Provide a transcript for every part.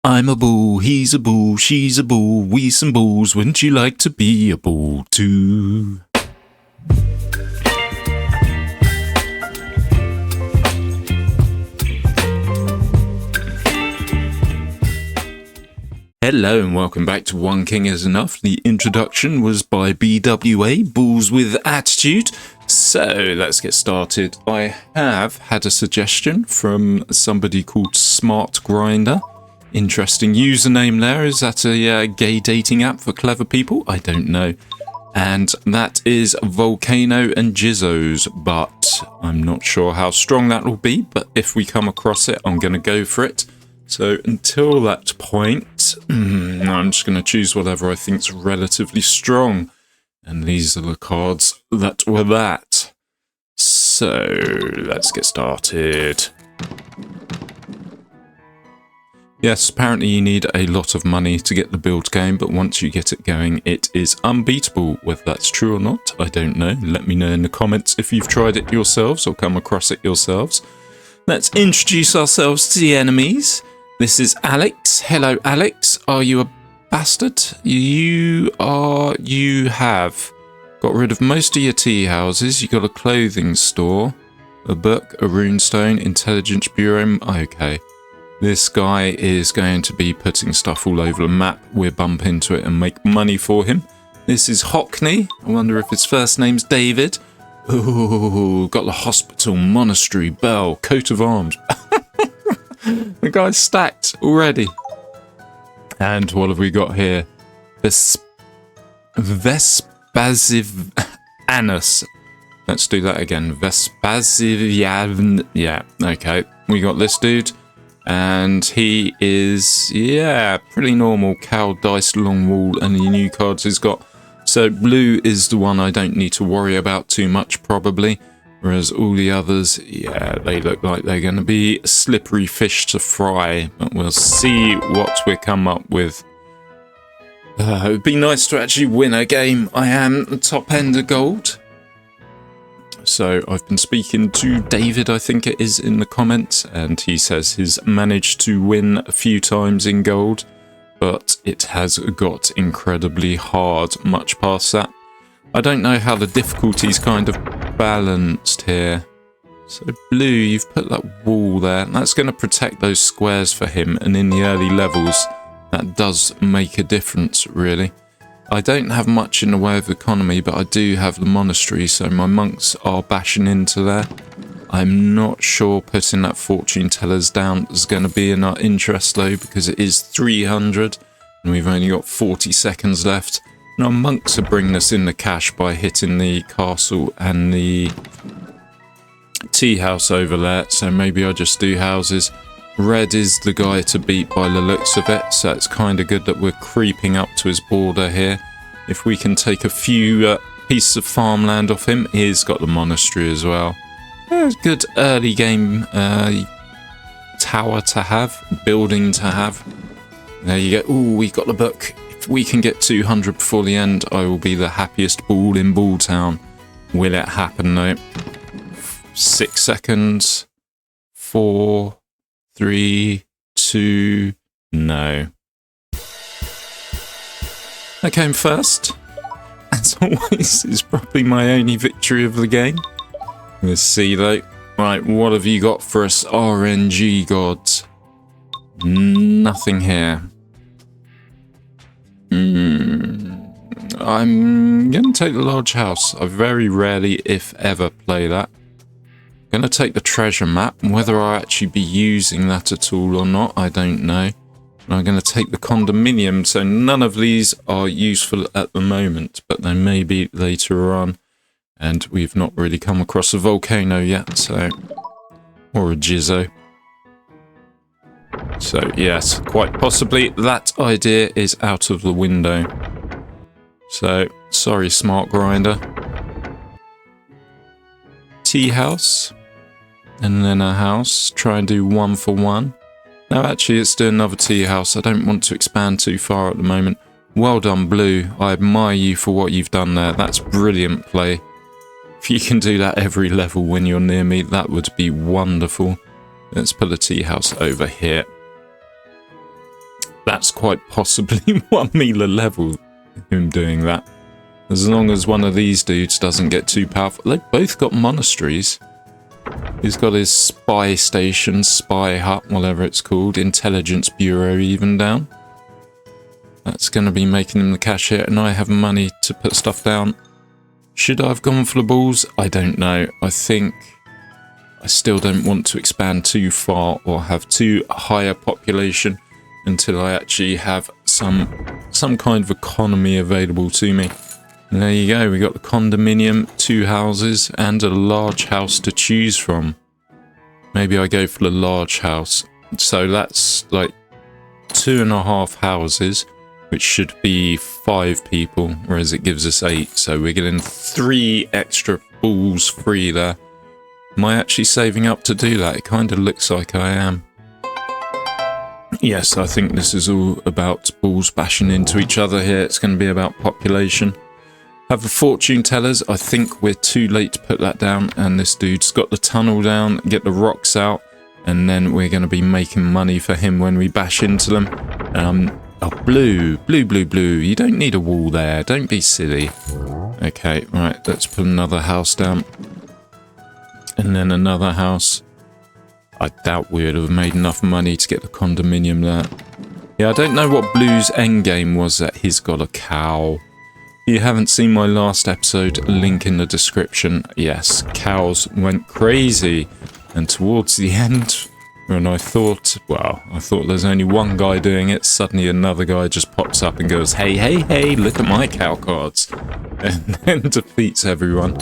I'm a bull, he's a bull, she's a bull, we some bulls, wouldn't you like to be a bull too? Hello and welcome back to One King is Enough. The introduction was by BWA, Bulls with Attitude. So let's get started. I have had a suggestion from somebody called Smart Grinder. Interesting username there. Is that a gay dating app for clever people? I don't know. And that is Volcano and Jizzos, but I'm not sure how strong that will be. But if we come across it, I'm going to go for it. So until that point, I'm just going to choose whatever I think is relatively strong. And these are the cards that were that. So let's get started. Yes, apparently you need a lot of money to get the build going, but once you get it going, it is unbeatable. Whether that's true or not, I don't know. Let me know in the comments if you've tried it yourselves or come across it yourselves. Let's introduce ourselves to the enemies. This is Alex. Hello, Alex. Are you a bastard? You have got rid of most of your tea houses. You got a clothing store, a book, a runestone, intelligence bureau. Okay. This guy is going to be putting stuff all over the map. We'll bump into it and make money for him. This is Hockney. I wonder if his first name's David. Ooh, got the hospital, monastery, bell, coat of arms. The guy's stacked already. And what have we got here? Vespasianus. Let's do that again. Vespasian. Yeah, okay. We got this dude. And he is, pretty normal. Cow, dice, long wall, and the new cards he's got. So blue is the one I don't need to worry about too much, probably. Whereas all the others, they look like they're going to be slippery fish to fry. But we'll see what we come up with. It would be nice to actually win a game. I am the top end of gold. So I've been speaking to David, I think it is, in the comments. And he says he's managed to win a few times in gold. But it has got incredibly hard, much past that. I don't know how the difficulty's kind of balanced here. So blue, you've put that wall there. That's going to protect those squares for him. And in the early levels, that does make a difference, really. I don't have much in the way of economy, but I do have the monastery. So my monks are bashing into there. I'm not sure putting that fortune tellers down is going to be in our interest, though, because it is 300. And we've only got 40 seconds left. Now, monks are bringing us in the cash by hitting the castle and the tea house over there. So maybe I'll just do houses. Red is the guy to beat by the looks of it. So it's kind of good that we're creeping up to his border here. If we can take a few pieces of farmland off him. He's got the monastery as well. Good early game tower to have. Building to have. There you go. Ooh, we got the book. If we can get 200 before the end, I will be the happiest bull in Bulltown. Will it happen, though? 6 seconds. 4, 3, 2, no. I came first. As always, it's probably my only victory of the game. Let's see, though. Right, what have you got for us, RNG gods? Nothing here. I'm going to take the large house. I very rarely, if ever, play that. I'm going to take the treasure map. Whether I'll actually be using that at all or not, I don't know. And I'm going to take the condominium. So none of these are useful at the moment, but they may be later on. And we've not really come across a volcano yet, so... Or a Jizzo. So, yes, quite possibly that idea is out of the window. So, sorry, Smart Grinder. Tea house. And then a house. Try and do 1 for 1. No, actually, let's do another tea house. I don't want to expand too far at the moment. Well done, Blue. I admire you for what you've done there. That's brilliant play. If you can do that every level when you're near me, that would be wonderful. Let's put a tea house over here. that's quite possibly 1 meter level, him doing that. As long as one of these dudes doesn't get too powerful. They've both got monasteries. He's got his spy station, spy hut, whatever it's called, intelligence bureau even down. That's going to be making him the cashier, and I have money to put stuff down. Should I have gone for the balls? I don't know. I think I still don't want to expand too far or have too high a population until I actually have some kind of economy available to me. And there you go, we got the condominium, 2 houses, and a large house to choose from. Maybe I go for the large house. So that's like 2.5 houses, which should be 5 people, whereas it gives us 8. So we're getting 3 extra balls free there. Am I actually saving up to do that? It kind of looks like I am. Yes, I think this is all about balls bashing into each other here. It's going to be about population. Have the fortune tellers. I think we're too late to put that down, and this dude's got the tunnel down, get the rocks out, and then we're going to be making money for him when we bash into them. Oh, blue. You don't need a wall there. Don't be silly. Okay, right, let's put another house down. And then another house. I doubt we would have made enough money to get the condominium there. Yeah, I don't know what Blue's endgame was that he's got a cow. If you haven't seen my last episode, link in the description. Yes, cows went crazy. And towards the end, when I thought there's only one guy doing it, suddenly another guy just pops up and goes, hey, look at my cow cards. And then defeats everyone.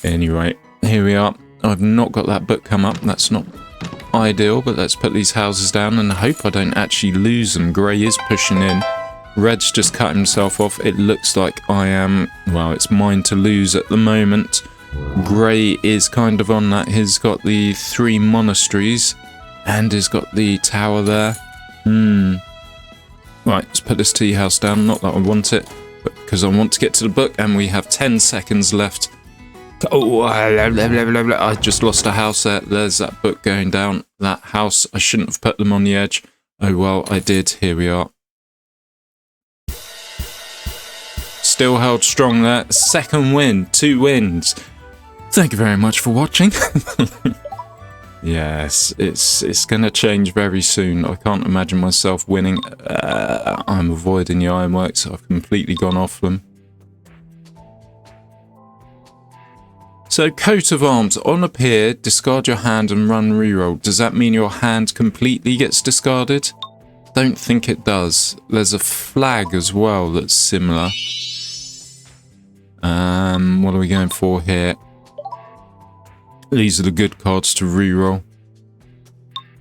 Anyway, here we are. I've not got that book come up. That's not ideal, but let's put these houses down and hope I don't actually lose them. Grey is pushing in. Red's just cut himself off. It looks like I am, well, it's mine to lose at the moment. Grey is kind of on that. He's got the 3 monasteries and he's got the tower there. Right, let's put this tea house down. Not that I want it, but because I want to get to the book, and we have 10 seconds left. Oh, I just lost a house there. There's that book going down. That house, I shouldn't have put them on the edge. Oh well, I did. Here we are. Still held strong there. Second win, 2 wins. Thank you very much for watching. Yes, it's going to change very soon. I can't imagine myself winning. I'm avoiding the ironworks. I've completely gone off them. So, coat of arms. On a pier, discard your hand and run reroll. Does that mean your hand completely gets discarded? Don't think it does. There's a flag as well that's similar. What are we going for here? These are the good cards to reroll.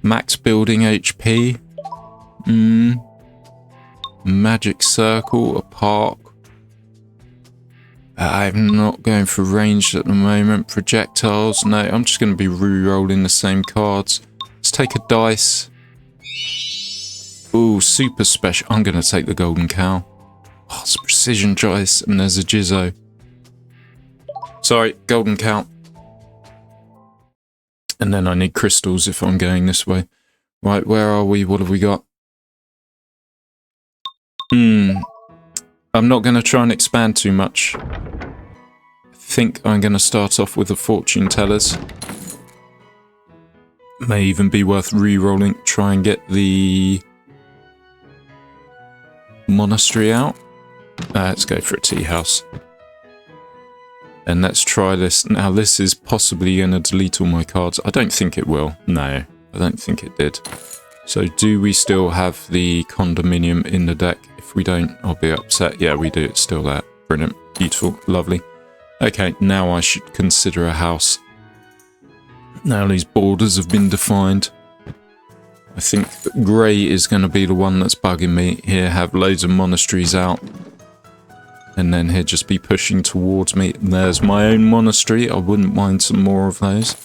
Max building HP. Magic circle, a park. I'm not going for ranged at the moment. Projectiles. No, I'm just going to be re-rolling the same cards. Let's take a dice. Ooh, super special. I'm going to take the golden cow. Oh, it's a precision dice, and there's a Jizzo. Sorry, golden cow. And then I need crystals if I'm going this way. Right, where are we? What have we got? I'm not going to try and expand too much. I think I'm going to start off with the fortune tellers. May even be worth re-rolling. Try and get the monastery out. Let's go for a tea house. And let's try this. Now this is possibly going to delete all my cards. I don't think it will. No, I don't think it did. So do we still have the condominium in the deck? If we don't, I'll be upset. Yeah, we do. It's still there. Brilliant. Beautiful. Lovely. Okay, now I should consider a house. Now these borders have been defined. I think grey is going to be the one that's bugging me. Here, have loads of monasteries out. And then he'll just be pushing towards me. There's my own monastery. I wouldn't mind some more of those.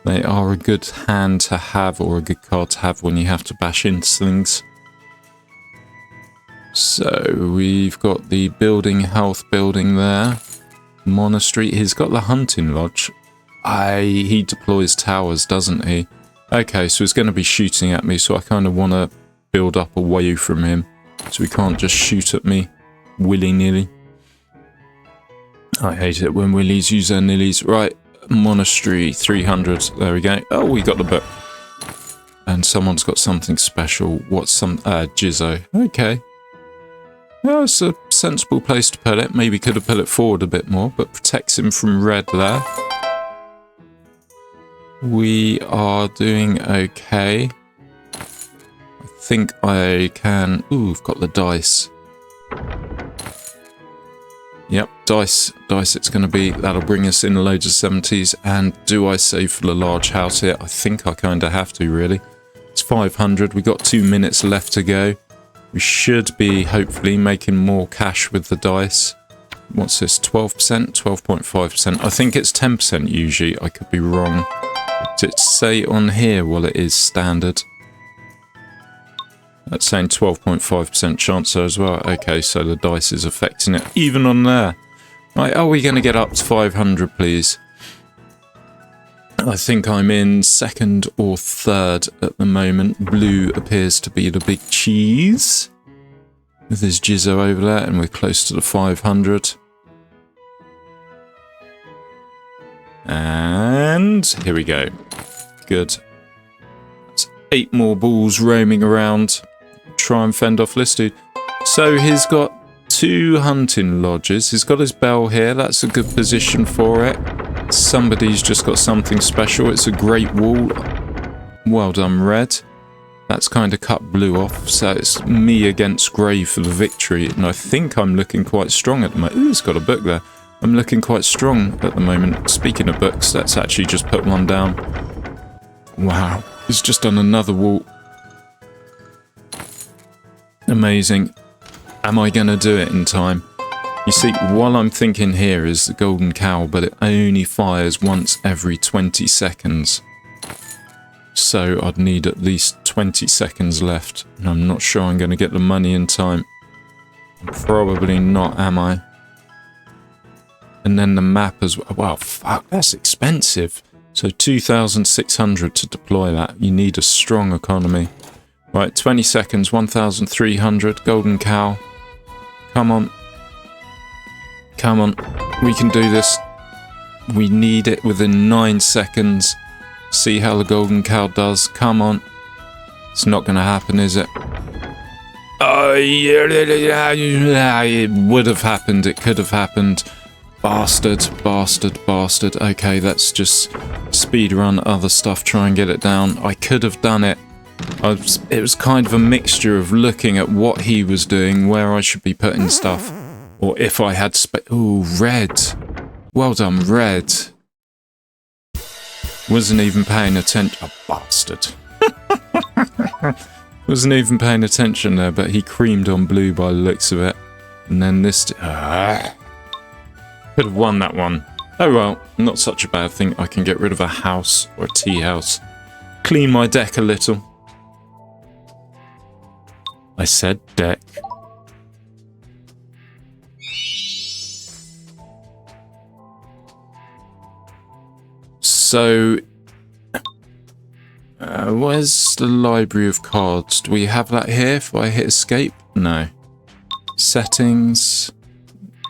They are a good hand to have, or a good card to have when you have to bash into things. So we've got the building, health building there. Monastery. He's got the hunting lodge. He deploys towers, doesn't he? Okay, so he's going to be shooting at me, so I kind of want to build up away from him. So he can't just shoot at me willy-nilly. I hate it when willies use their nillies. Right, monastery, 300. There we go. Oh, we got the book. And someone's got something special. What's some... Jizzo. Okay. Well, it's a sensible place to put it. Maybe could have put it forward a bit more, but protects him from red there. We are doing okay. I think I can... Ooh, I've got the dice. Yep, dice it's going to be. That'll bring us in loads of 70s. And do I save for the large house here? I think I kind of have to, really. It's 500. We've got 2 minutes left to go. We should be, hopefully, making more cash with the dice. What's this? 12%? 12.5%. I think it's 10% usually. I could be wrong. Does it say on here what it is standard? That's saying 12.5% chance as well. Okay, so the dice is affecting it even on there. Right, are we going to get up to 500, please? I think I'm in second or third at the moment. Blue appears to be the big cheese. With his Jizzo over there, and we're close to the 500. And here we go. Good. That's 8 more balls roaming around. Try and fend off this dude. So he's got 2 hunting lodges. He's got his bell here. That's a good position for it. Somebody's just got something special. It's a great wall. Well done, red. That's kind of cut blue off. So it's me against grey for the victory. And I think I'm looking quite strong at the moment. Ooh, it's got a book there. I'm looking quite strong at the moment. Speaking of books, let's actually just put one down. Wow. He's just done another wall. Amazing. Am I going to do it in time? You see, while I'm thinking here is the golden cow, but it only fires once every 20 seconds. So I'd need at least 20 seconds left. And I'm not sure I'm going to get the money in time. Probably not, am I? And then the map as well. Wow, fuck, that's expensive. So 2,600 to deploy that. You need a strong economy. Right, 20 seconds, 1,300. Golden cow. Come on. Come on. We can do this. We need it within 9 seconds. See how the golden cow does. Come on. It's not going to happen, is it? Oh, yeah. It would have happened. It could have happened. Bastard, bastard, bastard. Okay, let's just speed run other stuff, try and get it down. I could have done it. It was kind of a mixture of looking at what he was doing, where I should be putting stuff, or if I had ooh, red. Well done, red. Wasn't even paying attention. Oh, bastard. Wasn't even paying attention there, but he creamed on blue by the looks of it. And then this... could have won that one. Oh well, not such a bad thing. I can get rid of a house or a tea house. Clean my deck a little. I said deck. So, where's the library of cards? Do we have that here if I hit escape? No. Settings.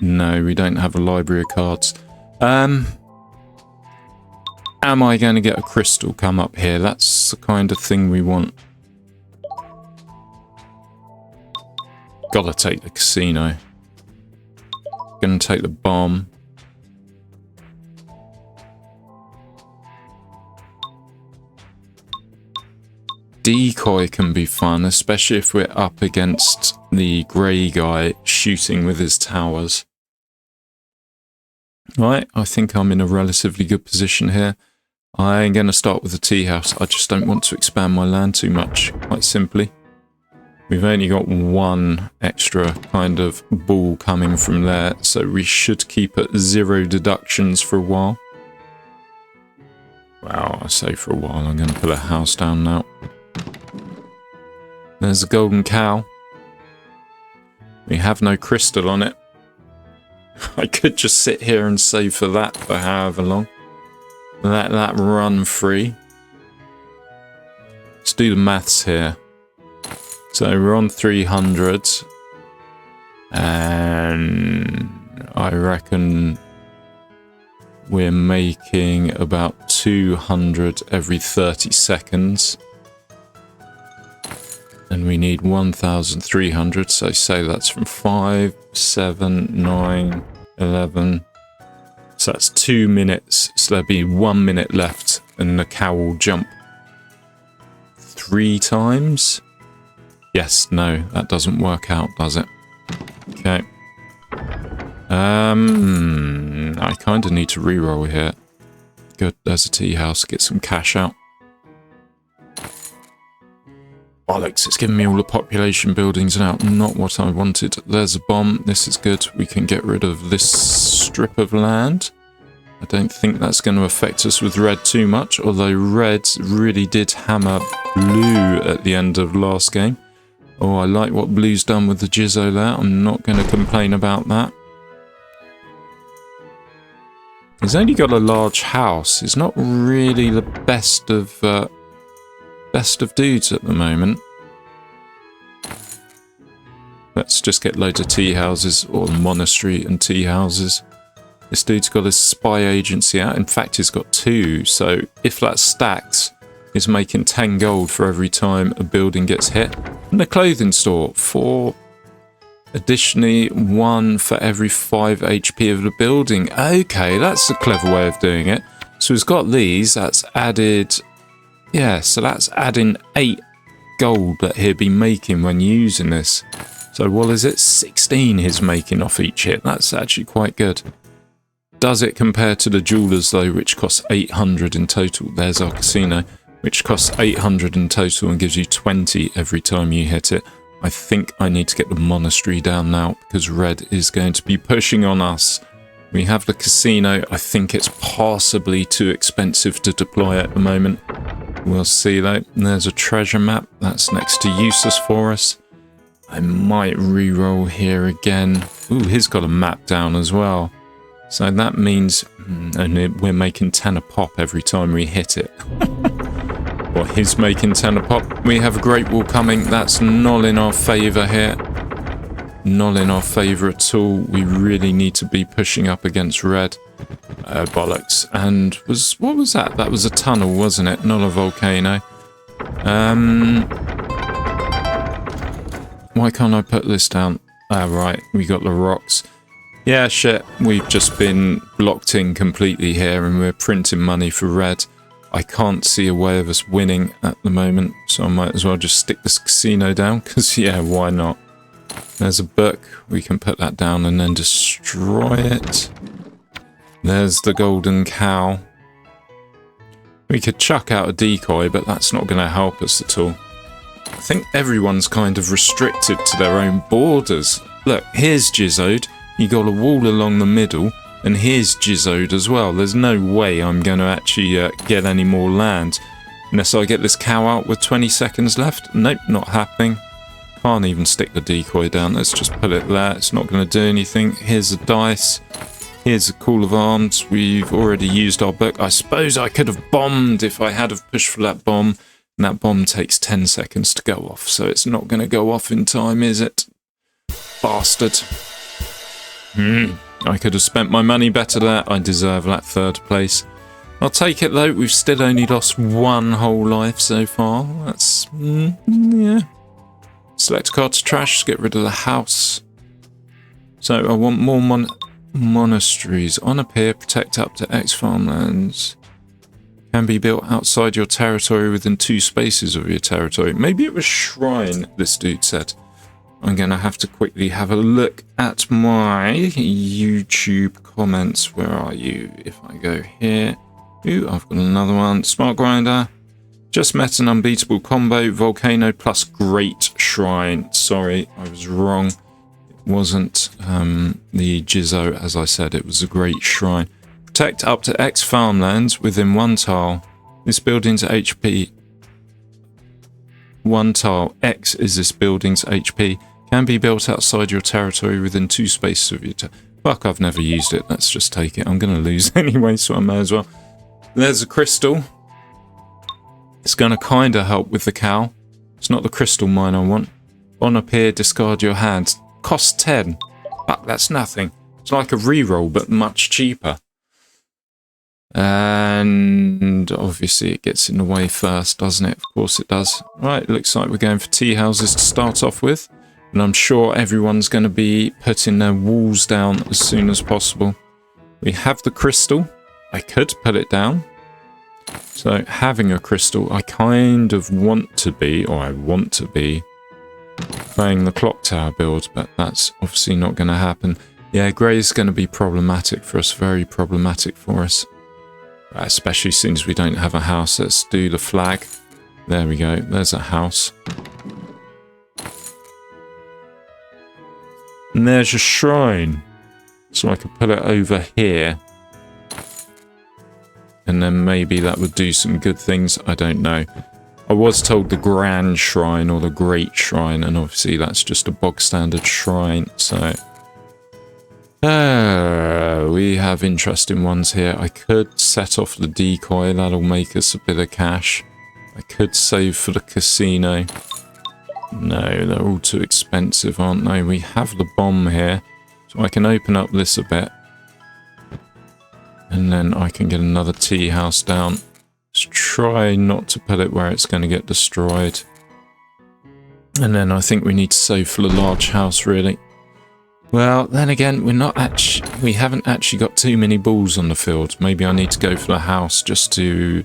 No, we don't have a library of cards. Am I going to get a crystal come up here? That's the kind of thing we want. Gotta take the casino. Gonna take the bomb. Decoy can be fun, especially if we're up against the grey guy shooting with his towers. Right, I think I'm in a relatively good position here. I'm going to start with the tea house. I just don't want to expand my land too much, quite simply. We've only got one extra kind of ball coming from there, so we should keep at 0 deductions for a while. Wow, I say for a while. I'm going to put a house down now. There's a golden cow. We have no crystal on it. I could just sit here and save for that for however long. Let that run free. Let's do the maths here. So we're on 300. And I reckon we're making about 200 every 30 seconds. And we need 1,300, so say that's from 5, 7, 9, 11. So that's 2 minutes, so there'll be 1 minute left, and the cow will jump 3 times. Yes, no, that doesn't work out, does it? Okay. I kind of need to reroll here. Good, there's a tea house, get some cash out. Bollocks, it's giving me all the population buildings now. Not what I wanted. There's a bomb. This is good. We can get rid of this strip of land. I don't think that's going to affect us with red too much, although red really did hammer blue at the end of last game. Oh, I like what blue's done with the Jizzo there. I'm not going to complain about that. He's only got a large house. He's not really the best of dudes at the moment. Let's just get loads of tea houses, or monastery and tea houses. This dude's got his spy agency out. In fact, he's got 2. So if that stacks, he's making 10 gold for every time a building gets hit. And the clothing store, 4. Additionally, 1 for every 5 HP of the building. Okay, that's a clever way of doing it. So he's got these. That's added... Yeah, so that's adding 8 gold that he'll be making when using this. So what is it? 16 he's making off each hit. That's actually quite good. Does it compare to the jewelers though, which costs 800 in total? There's our casino, which costs 800 in total and gives you 20 every time you hit it. I think I need to get the monastery down now because red is going to be pushing on us. We have the casino. I think it's possibly too expensive to deploy at the moment. We'll see though. There's a treasure map. That's next to useless for us. I might re-roll here again. Ooh, he's got a map down as well. So that means and we're making 10 a pop every time we hit it. Well, he's making 10 a pop. We have a Great Wall coming. That's not in our favour here. Not in our favour at all. We really need to be pushing up against red. Bollocks. And what was that? That was a tunnel, wasn't it? Not a volcano. Why can't I put this down? Ah, right. We got the rocks. Yeah, shit. We've just been locked in completely here and we're printing money for red. I can't see a way of us winning at the moment, so I might as well just stick this casino down, because, yeah, why not? There's a book. We can put that down and then destroy it. There's the golden cow. We could chuck out a decoy, but that's not going to help us at all. I think everyone's kind of restricted to their own borders. Look, here's Jizzoed. You got a wall along the middle. And here's Jizzoed as well. There's no way I'm going to actually get any more land. Unless I get this cow out with 20 seconds left. Nope, not happening. Can't even stick the decoy down. Let's just put it there. It's not going to do anything. Here's a dice. Here's a call of arms. We've already used our book. I suppose I could have bombed if I had have pushed for that bomb. And that bomb takes 10 seconds to go off. So it's not going to go off in time, is it? Bastard. I could have spent my money better there. I deserve that 3rd place. I'll take it though. We've still only lost 1 whole life so far. That's, yeah. Select a card to trash. Get rid of the house. So I want more monasteries. On appear, protect up to X farmlands. Can be built outside your territory within 2 spaces of your territory. Maybe it was shrine, this dude said. I'm going to have to quickly have a look at my YouTube comments. Where are you? If I go here. Ooh, I've got another one. Smart Grinder. Just met an unbeatable combo. Volcano plus Great Shrine. Sorry, I was wrong. It wasn't the Jizzo, as I said. It was a Great Shrine. Protect up to X farmlands within 1 tile. This building's HP. 1 tile. X is this building's HP. Can be built outside your territory within 2 spaces of your Fuck, I've never used it. Let's just take it. I'm going to lose anyway, so I may as well. There's a crystal. It's going to kind of help with the cow. It's not the crystal mine I want. On appear, discard your hand. cost 10. But that's nothing. It's like a reroll, but much cheaper. And obviously it gets in the way first, doesn't it? Of course it does. Right, looks like we're going for tea houses to start off with. And I'm sure everyone's going to be putting their walls down as soon as possible. We have the crystal. I could put it down. So having a crystal, I kind of want to be, or I want to be, playing the clock tower build, but that's obviously not going to happen. Yeah, grey is going to be problematic for us, very problematic for us. Especially since we don't have a house. Let's do the flag. There we go, there's a house. And there's a shrine. So I could put it over here. And then maybe that would do some good things. I don't know. I was told the Grand Shrine or the Great Shrine. And obviously that's just a bog standard shrine. So we have interesting ones here. I could set off the decoy. That'll make us a bit of cash. I could save for the casino. No, they're all too expensive, aren't they? We have the bomb here, so I can open up this a bit. And then I can get another tea house down. Let's try not to put it where it's going to get destroyed. And then I think we need to save for the large house, really. Well, then again, we haven't actually got too many balls on the field. Maybe I need to go for the house just to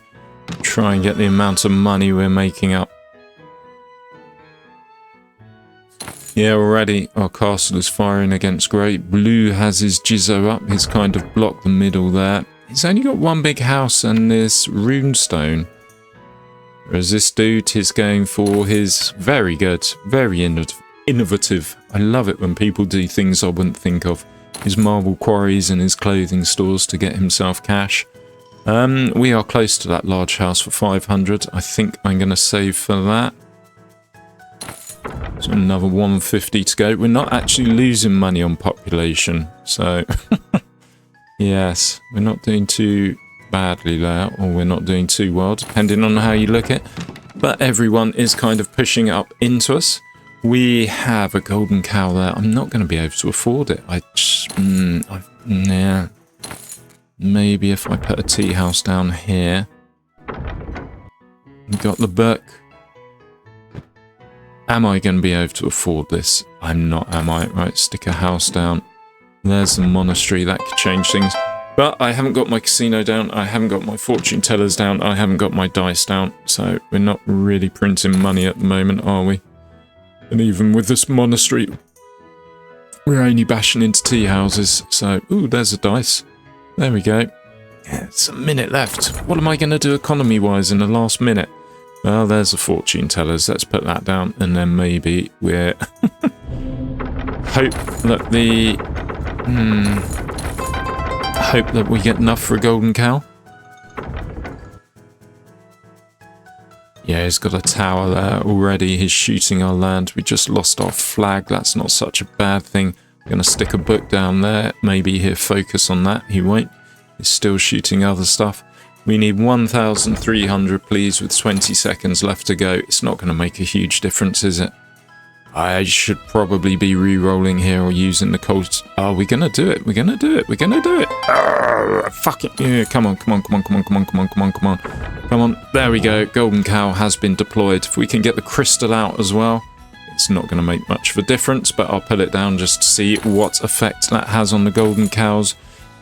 try and get the amount of money we're making up. Yeah, already our castle is firing against grey. Blue has his Jizzo up. He's kind of blocked the middle there. He's only got one big house and this runestone. Whereas this dude is going for his very good, very innovative. I love it when people do things I wouldn't think of. His marble quarries and his clothing stores to get himself cash. We are close to that large house for 500. I think I'm going to save for that. So another 150 to go. We're not actually losing money on population. So, yes, we're not doing too badly there. Or we're not doing too well, depending on how you look at it. But everyone is kind of pushing up into us. We have a golden cow there. I'm not going to be able to afford it. Yeah. Maybe if I put a tea house down here. We've got the book. Am I going to be able to afford this? I'm not, am I? Right, stick a house down. There's the monastery. That could change things. But I haven't got my casino down. I haven't got my fortune tellers down. I haven't got my dice down. So we're not really printing money at the moment, are we? And even with this monastery, we're only bashing into tea houses. So, ooh, there's a dice. There we go. Yeah, it's a minute left. What am I going to do economy-wise in the last minute? Well, there's the fortune tellers. Let's put that down. And then maybe we're... hope that the... hope that we get enough for a golden cow. Yeah, he's got a tower there already. He's shooting our land. We just lost our flag. That's not such a bad thing. I'm going to stick a book down there. Maybe he'll focus on that. He won't. He's still shooting other stuff. We need 1,300, please, with 20 seconds left to go. It's not going to make a huge difference, is it? I should probably be re-rolling here or using the cold... Oh, we're going to do it. We're going to do it. We're going to do it. Fuck it. Yeah, come on, come on, come on, come on, come on, come on, come on, come on. Come on. There we go. Golden cow has been deployed. If we can get the crystal out as well, it's not going to make much of a difference, but I'll put it down just to see what effect that has on the golden cows.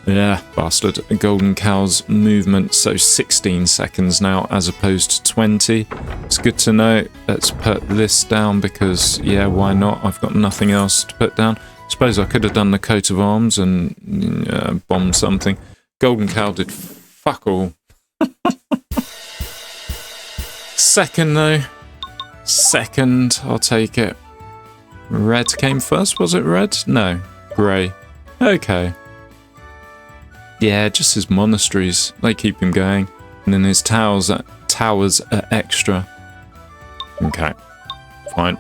Yeah, bastard. Golden cow's movement, so 16 seconds now as opposed to 20. It's good to know. Let's put this down because, yeah, why not? I've got nothing else to put down. Suppose I could have done the coat of arms and bombed something. Golden cow did fuck all. Second, though. Second, I'll take it. Red came first, was it red? No, grey. Okay. Yeah, just his monasteries. They keep him going. And then his towers are extra. Okay. Fine.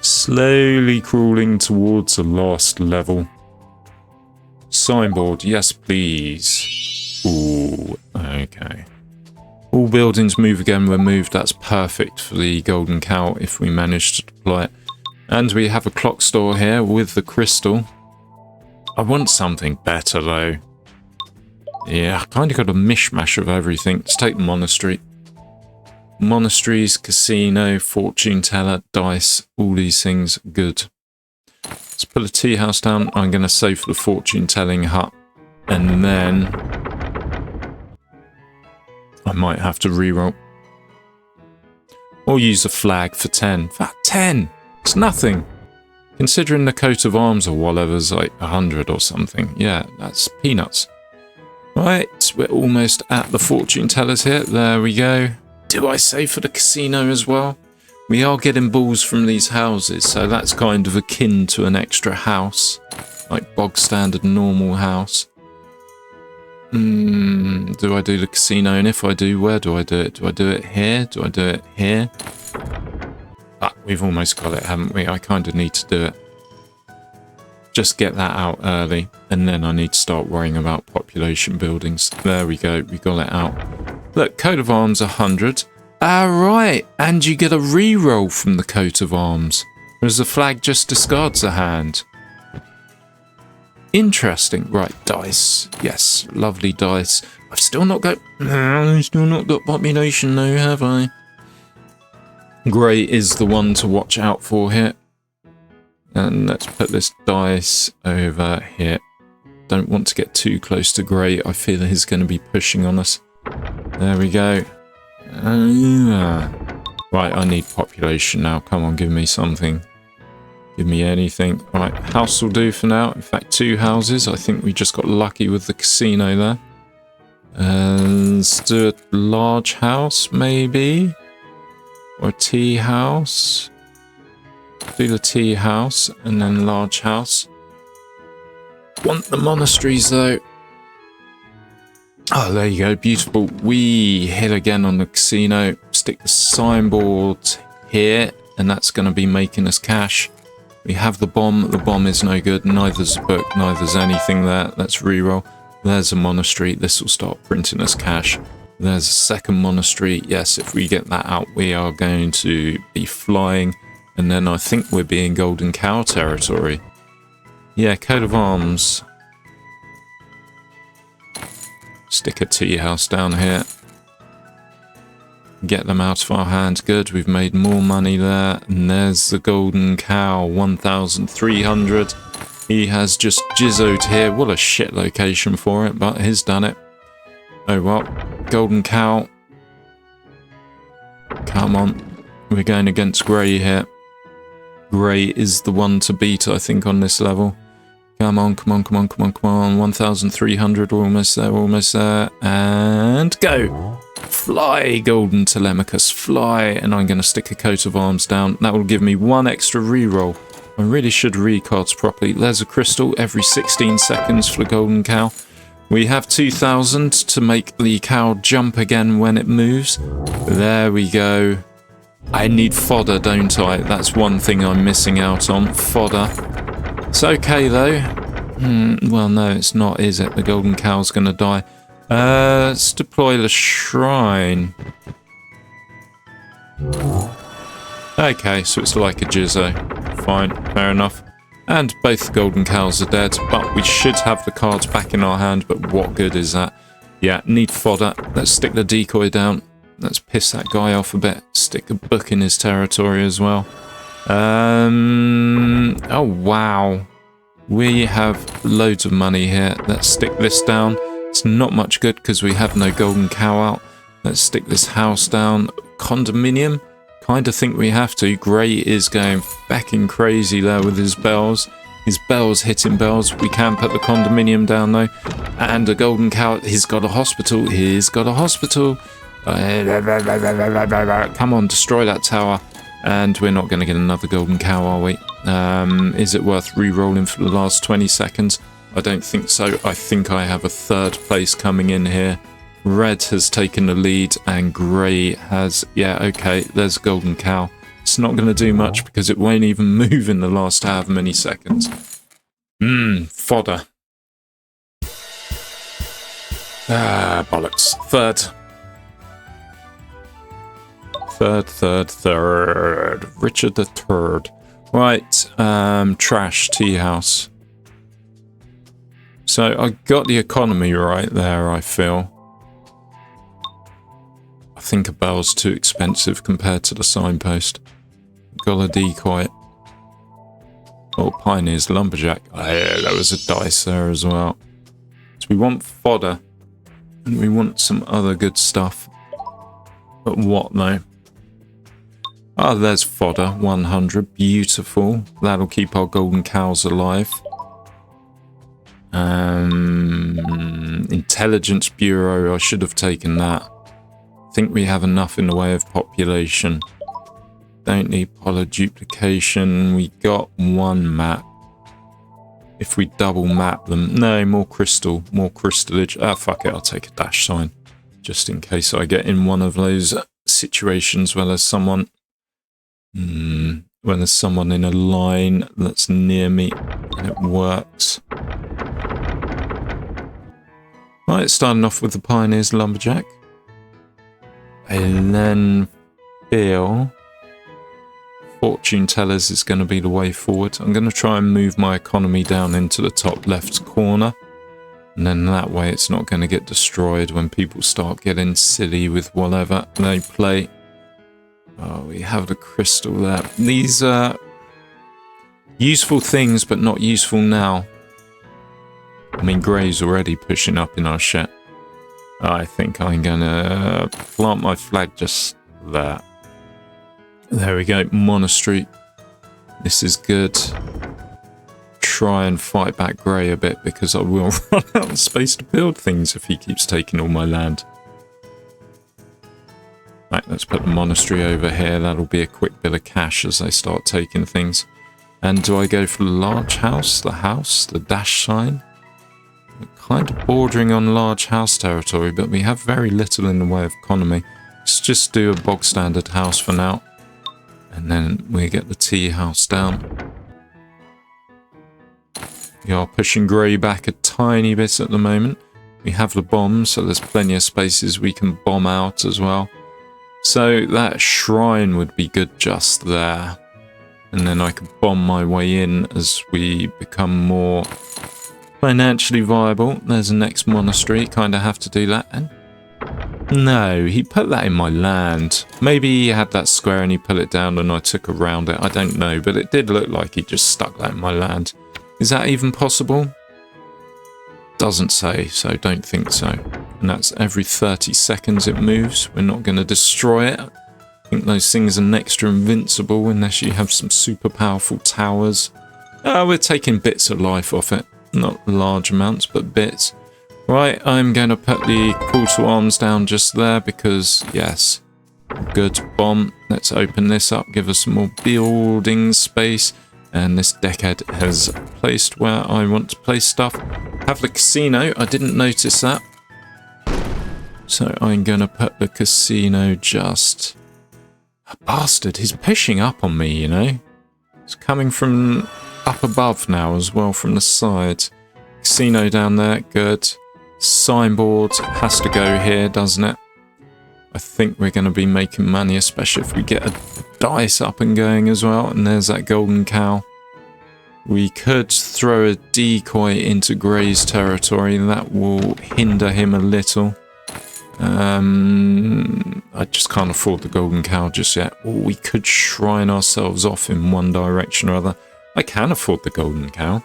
Slowly crawling towards the last level. Signboard, yes please. Ooh, okay. All buildings move again when moved. That's perfect for the golden cow if we manage to deploy it. And we have a clock store here with the crystal. I want something better though. Yeah, I kind of got a mishmash of everything. Let's take the monastery. Monasteries, casino, fortune teller, dice, all these things, good. Let's put a tea house down. I'm going to save for the fortune telling hut. And then I might have to reroll. Or use a flag for 10. For 10! It's nothing! Considering the coat of arms or whatever's like 100 or something. Yeah, that's peanuts. Right, we're almost at the fortune tellers here. There we go. Do I save for the casino as well? We are getting balls from these houses, so that's kind of akin to an extra house. Like bog standard normal house. Do I do the casino? And if I do, where do I do it? Do I do it here? Do I do it here? Ah, we've almost got it, haven't we? I kind of need to do it. Just get that out early, and then I need to start worrying about population buildings. There we go, we got it out. Look, coat of arms 100. Right, and you get a reroll from the coat of arms, whereas the flag just discards a hand. Interesting. Right, dice. Yes, lovely dice. I've still not got population though, have I? Grey is the one to watch out for here. And let's put this dice over here. Don't want to get too close to Grey. I feel he's going to be pushing on us. There we go. Right, I need population now. Come on, give me something. Give me anything. Right, house will do for now. In fact, 2 houses. I think we just got lucky with the casino there. Let's do a large house, maybe. Or a tea house. Do the tea house and then large house. Want the monasteries though. Oh, there you go. Beautiful. We hit again on the casino. Stick the signboard here, and that's going to be making us cash. We have the bomb. The bomb is no good. Neither's a book. Neither's anything there. Let's reroll. There's a monastery. This will start printing us cash. There's a second monastery. Yes, if we get that out, we are going to be flying. And then I think we're being Golden Cow territory. Yeah, coat of arms. Stick a tea house down here. Get them out of our hands. Good, we've made more money there. And there's the Golden Cow, 1,300. He has just jizzoed here. What a shit location for it, but he's done it. Oh well, Golden Cow. Come on. We're going against Grey here. Grey is the one to beat, I think, on this level. Come on, come on, come on, come on, come on. 1,300, almost there, and go! Fly, Golden Telemachus, fly! And I'm going to stick a coat of arms down. That will give me 1 extra reroll. I really should read cards properly. There's a crystal every 16 seconds for the Golden Cow. We have 2,000 to make the cow jump again when it moves. There we go. I need fodder, don't I? That's one thing I'm missing out on. Fodder. It's okay, though. Well, no, it's not, is it? The Golden Cow's going to die. Let's deploy the shrine. Okay, so it's like a jizzo. Fine, fair enough. And both the Golden Cows are dead, but we should have the cards back in our hand, but what good is that? Yeah, need fodder. Let's stick the decoy down. Let's piss that guy off a bit. Stick a book in his territory as well. Oh, wow. We have loads of money here. Let's stick this down. It's not much good because we have no Golden Cow out. Let's stick this house down. Condominium? Kind of think we have to. Grey is going fucking crazy there with his bells. His bells hitting bells. We can put the condominium down though. And a Golden Cow. He's got a hospital. He's got a hospital. Come on, destroy that tower. And we're not going to get another Golden Cow, are we? Is it worth re-rolling for the last 20 seconds? I don't think so. I think I have a 3rd place coming in here. Red has taken the lead and Grey has... Yeah, okay, there's Golden Cow. It's not going to do much because it won't even move in the last however many seconds. Fodder. Ah, bollocks. 3rd. Third. Richard the Third. Right, trash, tea house. So I got the economy right there, I feel. I think a bell's too expensive compared to the signpost. Got a decoy. Oh, Pioneer's Lumberjack. Oh, yeah, there was a dice there as well. So we want fodder. And we want some other good stuff. But what though? Oh, there's fodder. 100. Beautiful. That'll keep our golden cows alive. Intelligence Bureau. I should have taken that. I think we have enough in the way of population. Don't need poly duplication. We got one map. If we double map them. No, more crystal. More crystallage. Ah, fuck it. I'll take a dash sign. Just in case I get in one of those situations where there's someone... when there's someone in a line that's near me and it works. Right, starting off with the Pioneer's Lumberjack. And then feel fortune tellers is going to be the way forward. I'm going to try and move my economy down into the top left corner. And then that way it's not going to get destroyed when people start getting silly with whatever they play. Oh, we have the crystal there. These are useful things, but not useful now. I mean, Grey's already pushing up in our shit. I think I'm going to plant my flag just there. There we go. Monastery. This is good. Try and fight back Grey a bit because I will run out of space to build things if he keeps taking all my land. Right, let's put the monastery over here. That'll be a quick bit of cash as they start taking things. And do I go for the large house, the dash sign? We're kind of bordering on large house territory, but we have very little in the way of economy. Let's just do a bog standard house for now. And then we get the tea house down. We are pushing Grey back a tiny bit at the moment. We have the bombs, so there's plenty of spaces we can bomb out as well. So that shrine would be good just there. And then I could bomb my way in as we become more financially viable. There's the next monastery. Kind of have to do that. And no, he put that in my land. Maybe he had that square and he put it down and I took around it. I don't know, but it did look like he just stuck that in my land. Is that even possible? Doesn't say, so don't think so. And that's every 30 seconds it moves. We're not going to destroy it. I think those things are next to invincible unless you have some super powerful towers. We're taking bits of life off it. Not large amounts, but bits. Right, I'm going to put the call to arms down just there because, yes, good bomb. Let's open this up, give us some more building space. And this deckhead has placed where I want to place stuff. Have the casino. I didn't notice that. So I'm going to put the casino just... A bastard. He's pushing up on me, you know. It's coming from up above now as well from the side. Casino down there. Good. Signboard has to go here, doesn't it? I think we're going to be making money, especially if we get a dice up and going as well. And there's that golden cow. We could throw a decoy into Grey's territory. That will hinder him a little. I just can't afford the golden cow just yet. Or we could shrine ourselves off in one direction or other. I can afford the golden cow.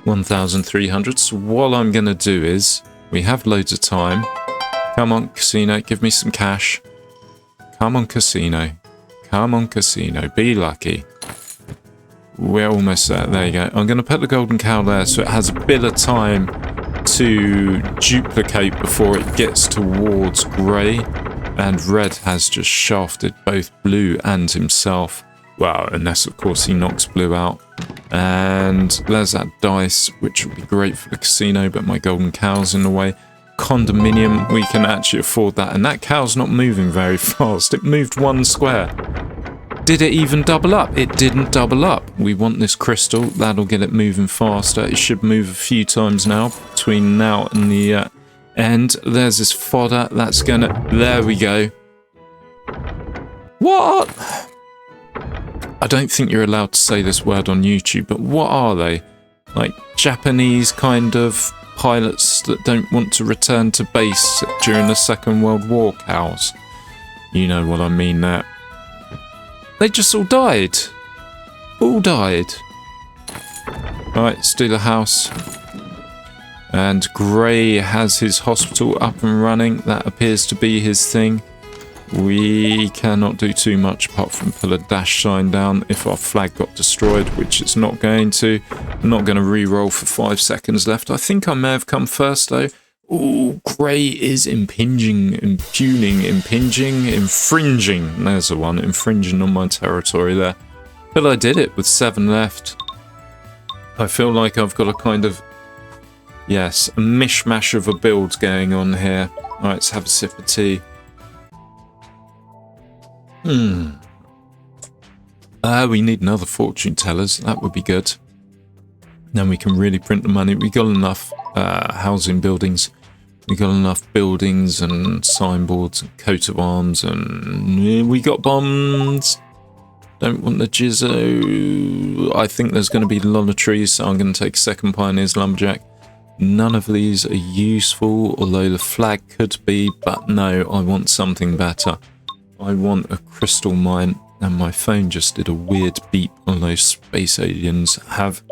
1,300. So what I'm going to do is... We have loads of time. Come on, casino. Give me some cash. Come on, casino. Come on, casino. Be lucky. We're almost there. There you go. I'm going to put the golden cow there so it has a bit of time to duplicate before it gets towards Grey. And Red has just shafted both Blue and himself. Well, unless, of course, he knocks Blue out. And there's that dice, which will be great for the casino, but my golden cow's in the way. Condominium, we can actually afford that. And that cow's not moving very fast. It moved one square. Did it even double up? It didn't double up. We want this crystal. That'll get it moving faster. It should move a few times now, between now and the end. There's this fodder. That's gonna... There we go. What? I don't think you're allowed to say this word on YouTube, but what are they? Like Japanese kind of pilots that don't want to return to base during the Second World War cows. You know what I mean there. They just all died. All died. Right, let's do the house. And Gray has his hospital up and running. That appears to be his thing. We cannot do too much apart from pull a dash sign down if our flag got destroyed, which it's not going to. I'm not going to re-roll for 5 seconds left. I think I may have come first though. Ooh, Grey is infringing. There's the one, infringing on my territory there. But I did it with 7 left. I feel like I've got a kind of, yes, a mishmash of a build going on here. All right, let's have a sip of tea. We need another fortune tellers. That would be good. Then we can really print the money. We got enough housing buildings. We got enough buildings and signboards and coat of arms, and we got bombs. Don't want the jizzo. I think there's going to be a lot of trees, so I'm going to take second Pioneer's Lumberjack. None of these are useful, although the flag could be, but no, I want something better. I want a crystal mine, and my phone just did a weird beep on those space aliens have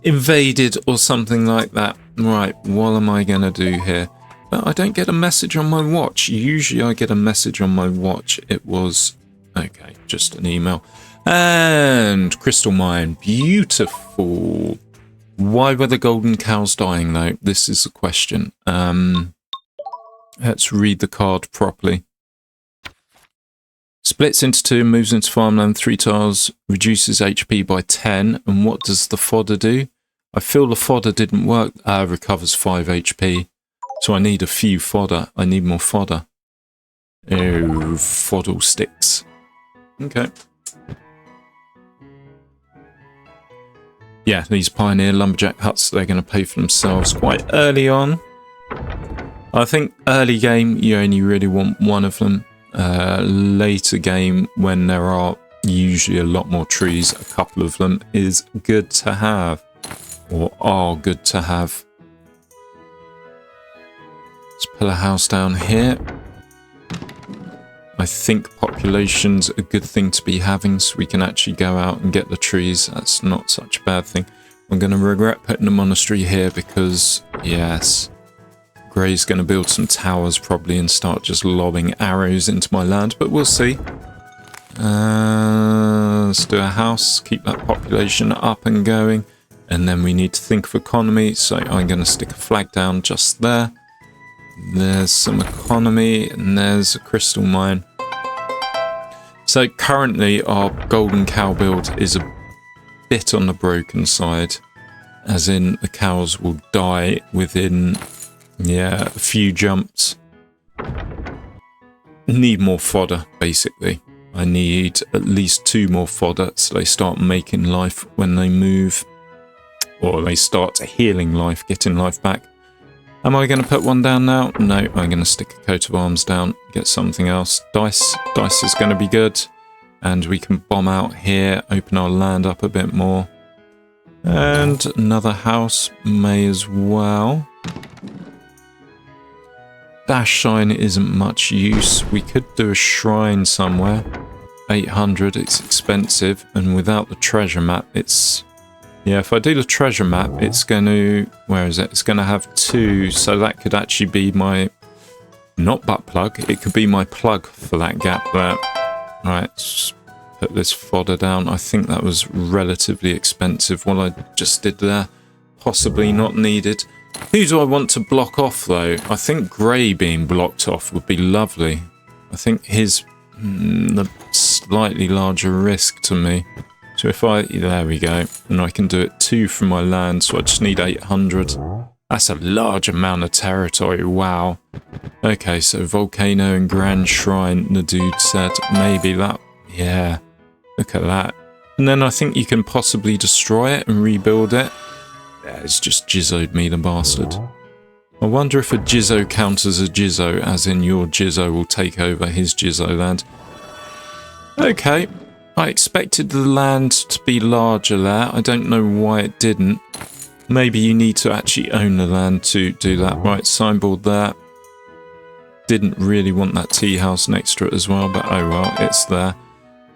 invaded or something like that. Right, what am I going to do here? But I don't get a message on my watch. Usually I get a message on my watch. It was, okay, just an email. And crystal mine, beautiful. Why were the golden cows dying though? This is the question. Let's read the card properly. Splits into 2, moves into farmland 3 tiles, reduces HP by 10. And what does the fodder do? I feel the fodder didn't work. Recovers 5 HP. So I need a few fodder. I need more fodder. Oh, fodder sticks. Okay. Yeah, these Pioneer Lumberjack huts, they're going to pay for themselves quite early on. I think early game, you only really want one of them. Later game, when there are usually a lot more trees, a couple of them is good to have, or are good to have. Let's put a house down here. I think population's a good thing to be having, so we can actually go out and get the trees. That's not such a bad thing. I'm going to regret putting a monastery here because, yes, Grey's going to build some towers probably and start just lobbing arrows into my land, but we'll see. Let's do a house, keep that population up and going, and then we need to think of economy, so I'm going to stick a flag down just there. There's some economy, and there's a crystal mine. So currently our golden cow build is a bit on the broken side, as in the cows will die within, yeah, a few jumps. Need more fodder, basically. I need at least 2 more fodder so they start making life when they move, or they start healing life, getting life back. Am I going to put one down now? No, I'm going to stick a coat of arms down, get something else. Dice is going to be good. And we can bomb out here, open our land up a bit more. And another house may as well. Dash sign isn't much use. We could do a shrine somewhere. 800, it's expensive. And without the treasure map, it's... yeah, if I do the treasure map, it's going to... where is it? It's going to have 2, so that could actually be my... not butt plug, it could be my plug for that gap there. Right, let's put this fodder down. I think that was relatively expensive, what I just did there. Possibly not needed. Who do I want to block off, though? I think Grey being blocked off would be lovely. I think his... the slightly larger risk to me. So if I... there we go. And I can do it 2 from my land, so I just need 800. That's a large amount of territory, wow. Okay, so Volcano and Grand Shrine, the dude said. Maybe that... yeah, look at that. And then I think you can possibly destroy it and rebuild it. Yeah, it's just jizzoed me, the bastard. I wonder if a jizzo counts as a jizzo, as in your jizzo will take over his jizzo land. Okay. I expected the land to be larger there. I don't know why it didn't. Maybe you need to actually own the land to do that. Right, signboard there. Didn't really want that tea house next to it as well, but oh well, it's there.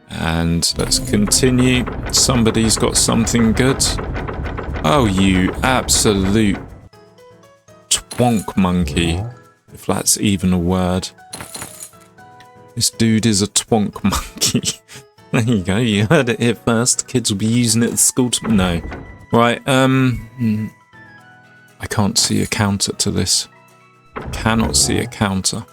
And let's continue. Somebody's got something good. Oh, you absolute twonk monkey, if that's even a word. This dude is a twonk monkey. There you go, you heard it here first. Kids will be using it at school no. Right, I can't see a counter to this. Cannot see a counter.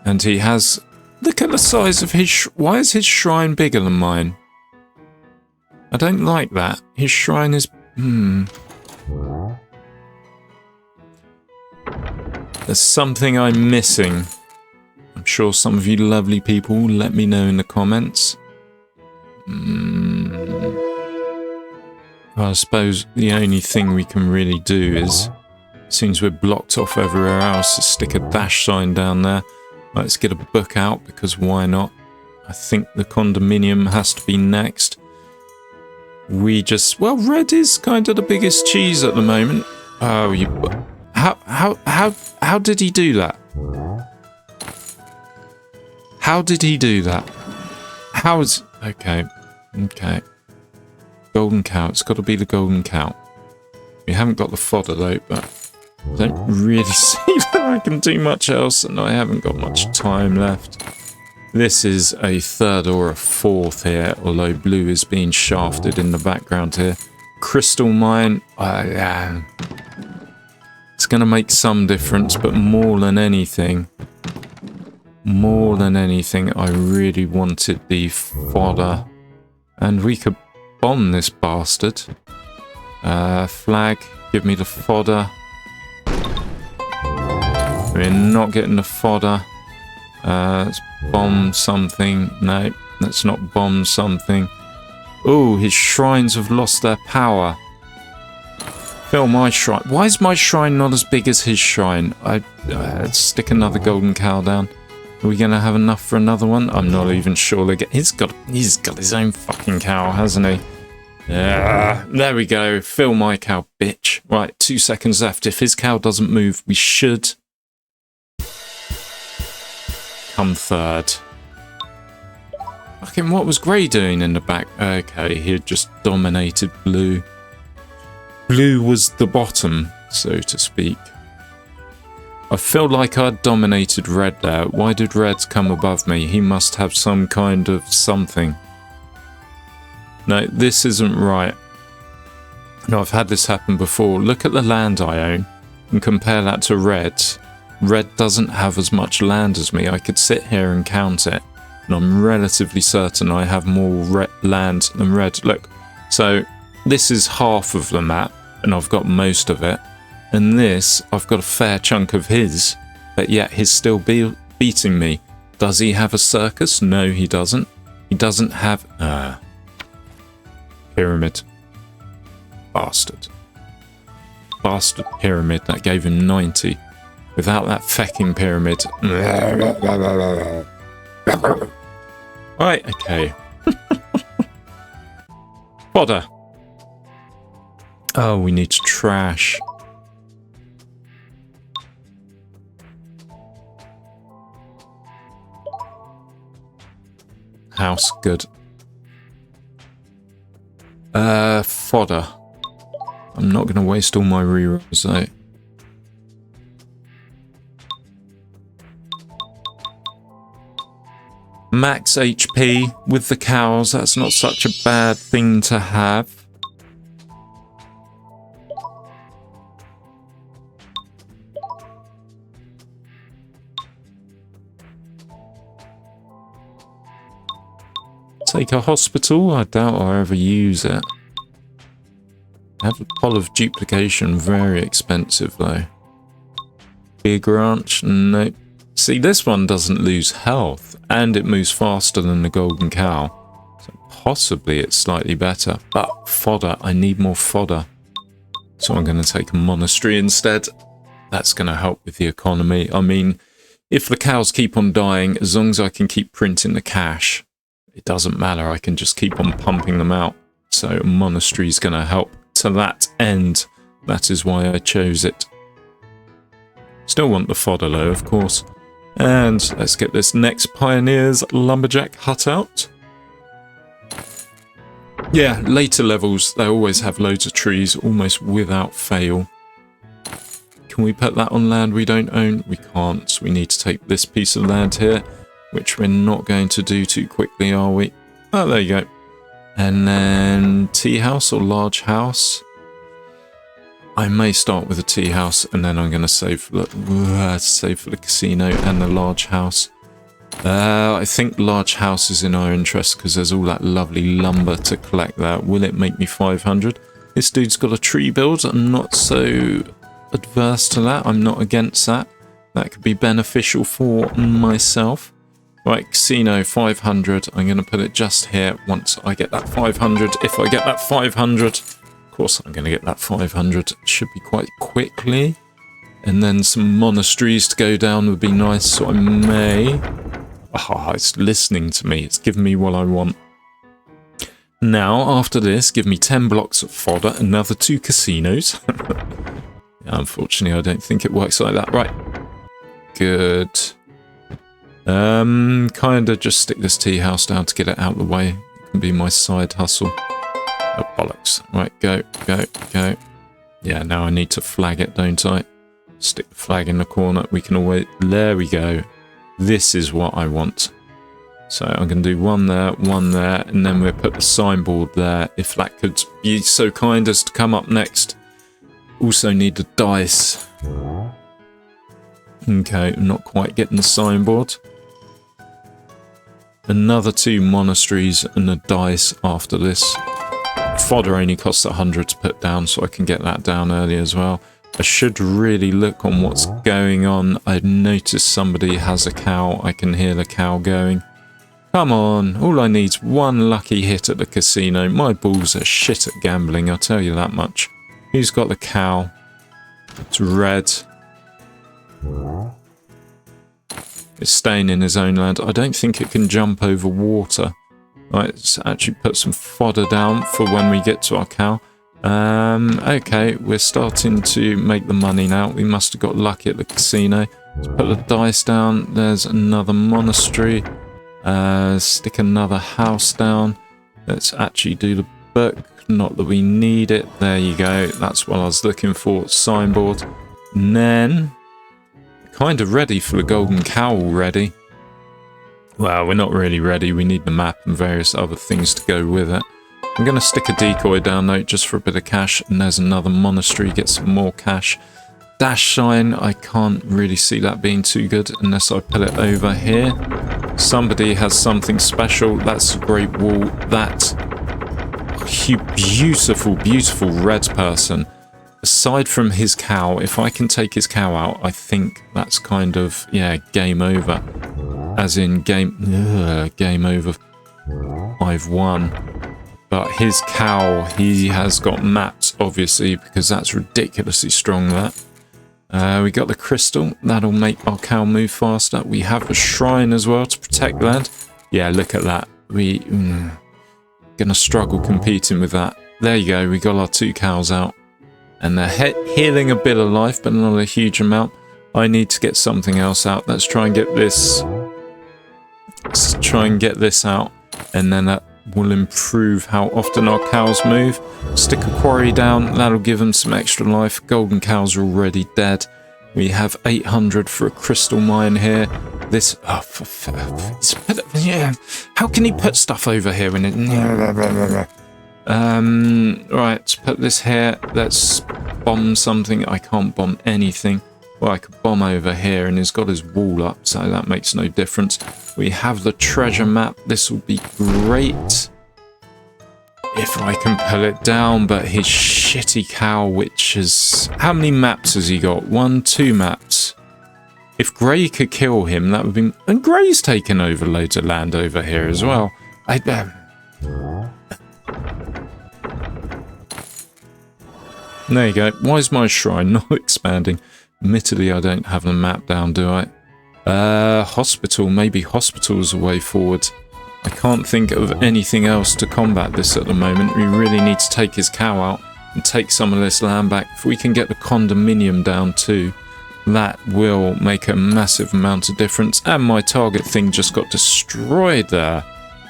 And he has... Look at the size of his... Why is his shrine bigger than mine? I don't like that. His shrine is... There's something I'm missing. I'm sure some of you lovely people will let me know in the comments. Well, I suppose the only thing we can really do is, since we're blocked off everywhere else, is stick a dash sign down there. Let's get a book out, because why not? I think the condominium has to be next. We just... Well, red is kind of the biggest cheese at the moment. Oh, you... How did he do that? How did he do that? How is... Okay. Okay. Golden cow. It's got to be the golden cow. We haven't got the fodder though, but I don't really see that I can do much else, and I haven't got much time left. This is a third or a fourth here, although blue is being shafted in the background here. Crystal mine. It's going to make some difference, but more than anything, I really wanted the fodder. And we could bomb this bastard. Flag, give me the fodder. We're not getting the fodder. Let's bomb something. No, let's not bomb something. Oh, his shrines have lost their power. Fill my shrine. Why is my shrine not as big as his shrine? Let's stick another golden cow down. Are we going to have enough for another one? I'm not even sure. He's got his own fucking cow, hasn't he? There we go. Fill my cow, bitch. Right, 2 seconds left. If his cow doesn't move, we should come third. Fucking what was Grey doing in the back? Okay, he had just dominated blue. Blue was the bottom, so to speak. I feel like I'd dominated red there. Why did red come above me? He must have some kind of something. No, this isn't right. No, I've had this happen before. Look at the land I own and compare that to red. Red doesn't have as much land as me. I could sit here and count it, and I'm relatively certain I have more land than red. Look, so this is half of the map, and I've got most of it. And this, I've got a fair chunk of his, but yet he's still beating me. Does he have a circus? No, he doesn't. He doesn't have... pyramid. Bastard. Bastard pyramid. That gave him 90. Without that fecking pyramid... Right, okay. Fodder. Oh, we need to trash. House, good. Fodder. I'm not going to waste all my rerolls though. Max HP with the cows, that's not such a bad thing to have. Take a hospital? I doubt I'll ever use it. Have a pot of duplication, very expensive though. Big ranch? Nope. See, this one doesn't lose health, and it moves faster than the golden cow. So possibly it's slightly better. But fodder, I need more fodder. So I'm going to take a monastery instead. That's going to help with the economy. I mean, if the cows keep on dying, as long as I can keep printing the cash, it doesn't matter. I can just keep on pumping them out. So a monastery is going to help to that end. That is why I chose it. Still want the fodder though, of course. And let's get this next Pioneer's Lumberjack hut out. Yeah, later levels, they always have loads of trees, almost without fail. Can we put that on land we don't own? We can't. So we need to take this piece of land here, which we're not going to do too quickly, are we? Oh, there you go. And then tea house or large house. I may start with a tea house, and then I'm going to save for the casino and the large house. I think large house is in our interest because there's all that lovely lumber to collect there. Will it make me 500? This dude's got a tree build. I'm not so adverse to that. I'm not against that. That could be beneficial for myself. Right, casino 500. I'm going to put it just here once I get that 500. If I get that 500, of course I'm going to get that 500. It should be quite quickly. And then some monasteries to go down would be nice. So I may... Oh, it's listening to me. It's giving me what I want. Now, after this, give me 10 blocks of fodder, another 2 casinos. Unfortunately, I don't think it works like that. Right. Good. Kind of just stick this tea house down to get it out of the way. It can be my side hustle. Oh, bollocks. Right, go, go, go. Yeah, now I need to flag it, don't I? Stick the flag in the corner. We can always... There we go. This is what I want. So I'm going to do one there, and then we'll put the signboard there, if that could be so kind as to come up next. Also need the dice. Okay, not quite getting the signboard. Another 2 monasteries and a dice after this. Fodder only costs 100 to put down, so I can get that down early as well. I should really look on what's going on. I've noticed somebody has a cow. I can hear the cow going. Come on, all I need's 1 lucky hit at the casino. My balls are shit at gambling, I'll tell you that much. Who's got the cow? It's red. It's staying in his own land. I don't think it can jump over water. Right, let's actually put some fodder down for when we get to our cow. Okay, we're starting to make the money now. We must have got lucky at the casino. Let's put the dice down. There's another monastery. Stick another house down. Let's actually do the book. Not that we need it. There you go. That's what I was looking for. Signboard. And then, kind of ready for the golden cow already. Well, we're not really ready. We need the map and various other things to go with it. I'm going to stick a decoy down though, just for a bit of cash. And there's another monastery, get some more cash. Dash sign, I can't really see that being too good unless I put it over here. Somebody has something special. That's a great wall. That beautiful, beautiful red person. Aside from his cow, if I can take his cow out, I think that's kind of, yeah, game over. As in game over. I've won. But his cow, he has got maps, obviously, because that's ridiculously strong, that. We got the crystal. That'll make our cow move faster. We have a shrine as well to protect land. Yeah, look at that. We gonna struggle competing with that. There you go. We got our 2 cows out. And they're healing a bit of life, but not a huge amount. I need to get something else out. Let's try and get this. Let's try and get this out. And then that will improve how often our cows move. Stick a quarry down, that'll give them some extra life. Golden cows are already dead. We have 800 for a crystal mine here. This, oh, yeah. How can he put stuff over here when it? Right, put this here. Let's bomb something. I can't bomb anything. Well, I could bomb over here, and he's got his wall up, so that makes no difference. We have the treasure map. This will be great if I can pull it down, but his shitty cow, which is... How many maps has he got? 1, 2 maps. If Grey could kill him, that would be... And Grey's taken over loads of land over here as well. There you go. Why is my shrine not expanding? Admittedly, I don't have the map down, do I? Hospital. Maybe hospital's a way forward. I can't think of anything else to combat this at the moment. We really need to take his cow out and take some of this land back. If we can get the condominium down too, that will make a massive amount of difference. And my target thing just got destroyed there.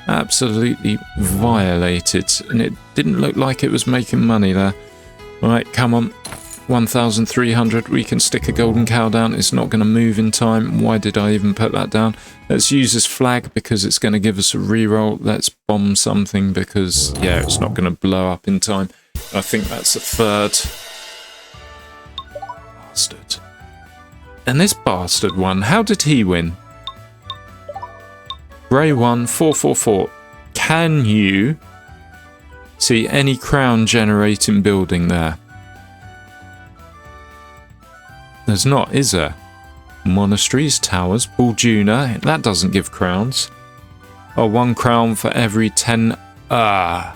Absolutely violated. And it didn't look like it was making money there. Right, come on. 1,300. We can stick a golden cow down. It's not going to move in time. Why did I even put that down? Let's use this flag because it's going to give us a reroll. Let's bomb something because, yeah, it's not going to blow up in time. I think that's a third. Bastard. And this bastard won. How did he win? Grey 1, 444. Can you see any crown generating building there? There's not, is there? Monasteries, towers, Buljuna. That doesn't give crowns. Oh, 1 crown for every 10. I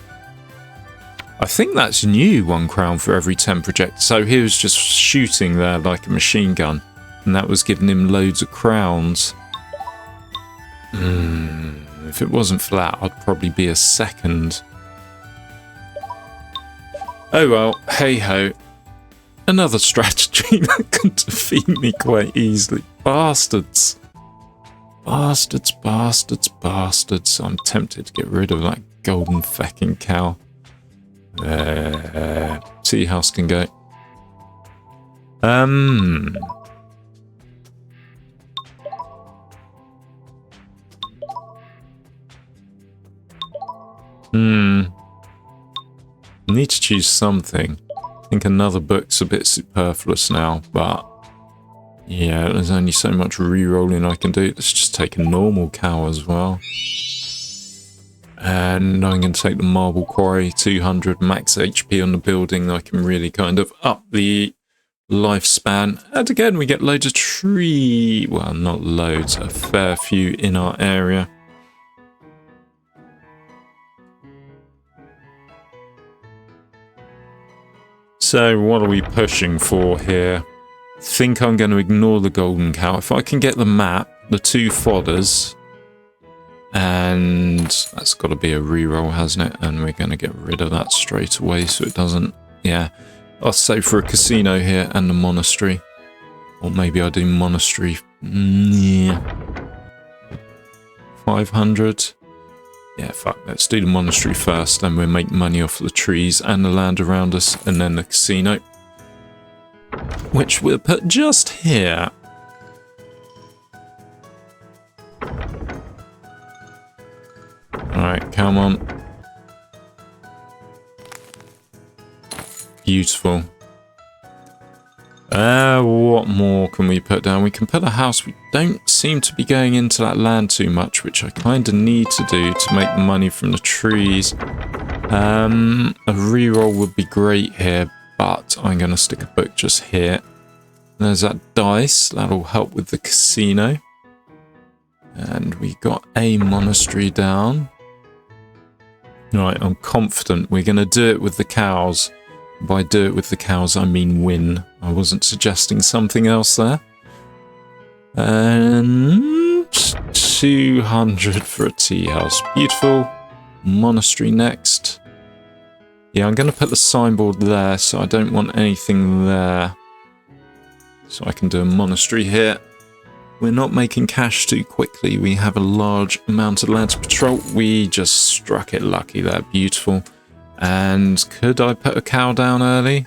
think that's new, 1 crown for every 10 projects. So he was just shooting there like a machine gun. And that was giving him loads of crowns. If it wasn't for that, I'd probably be a second. Oh well, hey ho. Another strategy that can defeat me quite easily. Bastards. Bastards, bastards, bastards. I'm tempted to get rid of that golden fecking cow. See how can go. I need to choose something. I think another book's a bit superfluous now, but yeah, there's only so much re-rolling I can do. Let's just take a normal cow as well. And I'm going to take the marble quarry, 200 max HP on the building. I can really kind of up the lifespan. And again, we get loads of tree, well, not loads, a fair few in our area. So what are we pushing for here? I think I'm going to ignore the golden cow. If I can get the map, the 2 fodders, and that's got to be a reroll, hasn't it? And we're going to get rid of that straight away so it doesn't, yeah. I'll say for a casino here and the monastery. Or maybe I'll do monastery, yeah. 500. Yeah, fuck, let's do the monastery first, then we'll make money off the trees and the land around us, and then the casino. Which we'll put just here. Alright, come on. Beautiful. What more can we put down? We can put a house. We don't seem to be going into that land too much, which I kind of need to do to make money from the trees. A reroll would be great here, but I'm going to stick a book just here. There's that dice. That'll help with the casino. And we got a monastery down. Right, I'm confident we're going to do it with the cows. By do it with the cows, I mean win. I wasn't suggesting something else there. And 200 for a tea house. Beautiful. Monastery next. Yeah, I'm going to put the signboard there, so I don't want anything there. So I can do a monastery here. We're not making cash too quickly. We have a large amount of land to patrol. We just struck it lucky there. Beautiful. And could I put a cow down early?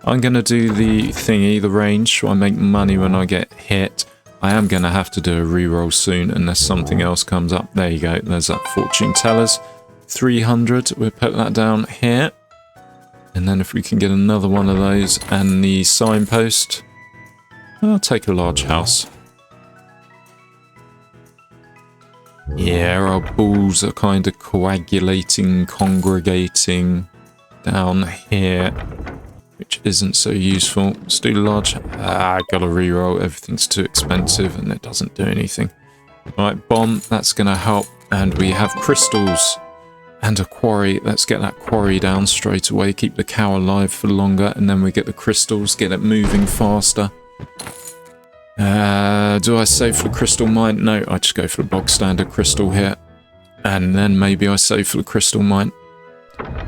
I'm going to do the thingy, the range, so I make money when I get hit. I am going to have to do a reroll soon unless something else comes up. There you go. There's that fortune tellers. 300. We'll put that down here. And then if we can get another one of those and the signpost, I'll take a large house. Yeah, our balls are kind of coagulating, congregating down here, which isn't so useful. Let's do large. I gotta reroll. Everything's too expensive and it doesn't do anything. Right, bomb. That's gonna help. And we have crystals and a quarry. Let's get that quarry down straight away. Keep the cow alive for longer, and then we get the crystals. Get it moving faster. Do I save for the crystal mine? No, I just go for the bog standard crystal here. And then maybe I save for the crystal mine.